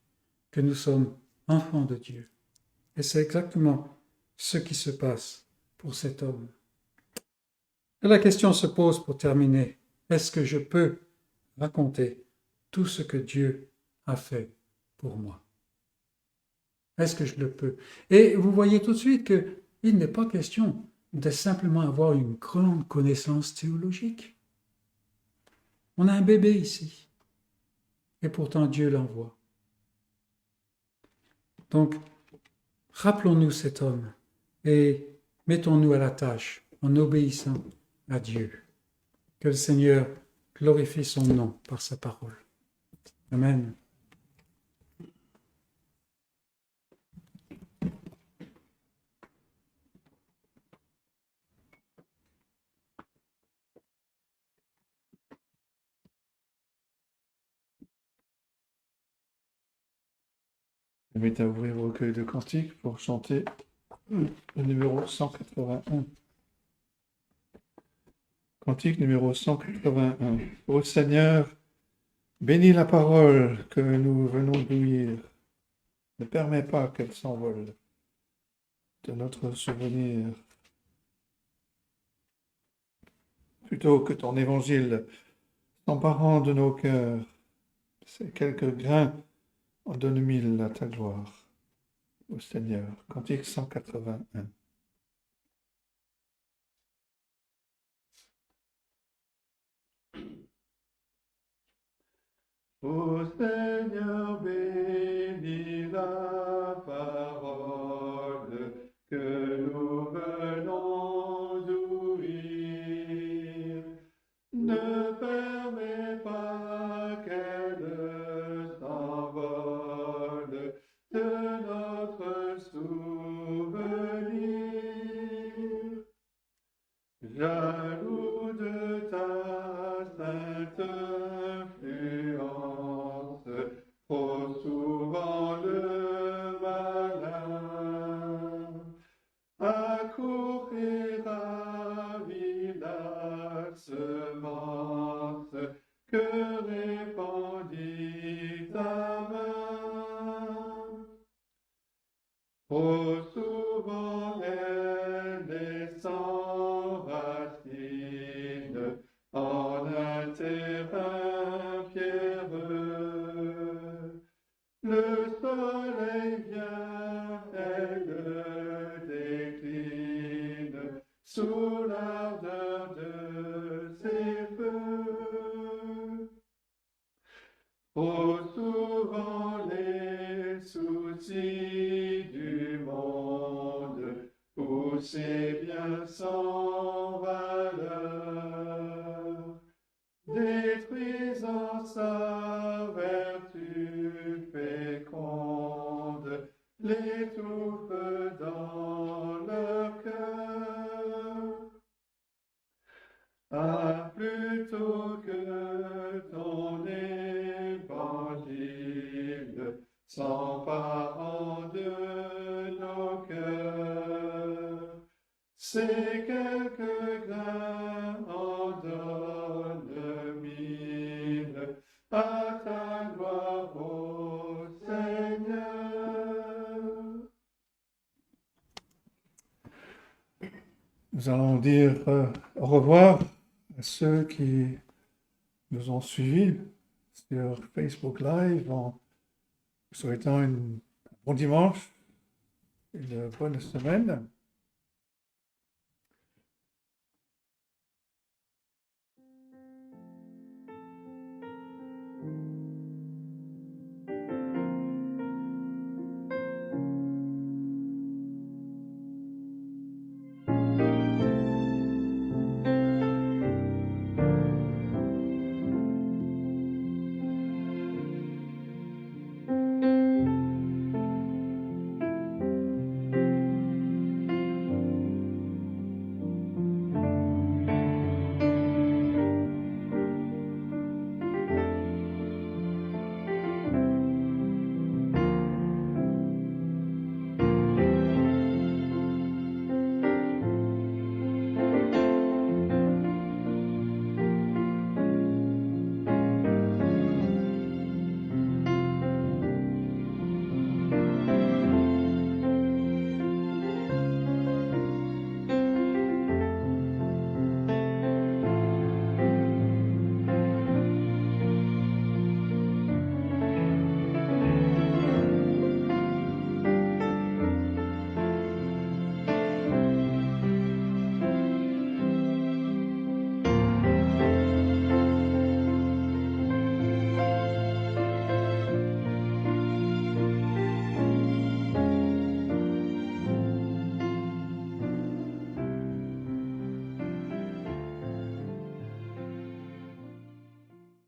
que nous sommes enfants de Dieu. Et c'est exactement ce qui se passe pour cet homme. Et la question se pose pour terminer. Est-ce que je peux raconter tout ce que Dieu a fait pour moi? Est-ce que je le peux? Et vous voyez tout de suite qu'il n'est pas question de simplement avoir une grande connaissance théologique. On a un bébé ici. Et pourtant Dieu l'envoie. Donc, rappelons-nous cet homme et mettons-nous à la tâche en obéissant à Dieu. Que le Seigneur glorifie son nom par sa parole. Amen. invite à ouvrir vos recueils de cantiques pour chanter le numéro 181. Cantique numéro 181. Ô Seigneur, bénis la parole que nous venons d'ouïr. Ne permets pas qu'elle s'envole de notre souvenir. Plutôt que ton évangile s'emparant de nos cœurs, ces quelques grains en donnent mille à ta gloire. Ô Seigneur, cantique 181. Ô Seigneur, bénis la parole que nous venons d'ouïr. Ne permets pas qu'elle s'envole de notre souvenir. Jaloux de ta sainte influence, trop souvent le malin accouvrira la semence que répandit ta main. Trop souvent elle est sans racine en un terrain pierreux. Le soleil vient, elle décline sous l'ardeur de ses feux. Trop souvent les soucis du monde où c'est bien sans valeur, détruisant sa vertu féconde, l'étouffe dans leur cœur. Ah, plutôt que ton évangile s'emparant de nos cœurs, ces quelques grains en donnent mille à ta gloire, ô Seigneur. Nous allons dire au revoir à ceux qui nous ont suivis sur Facebook Live en vous souhaitant un bon dimanche, une bonne semaine.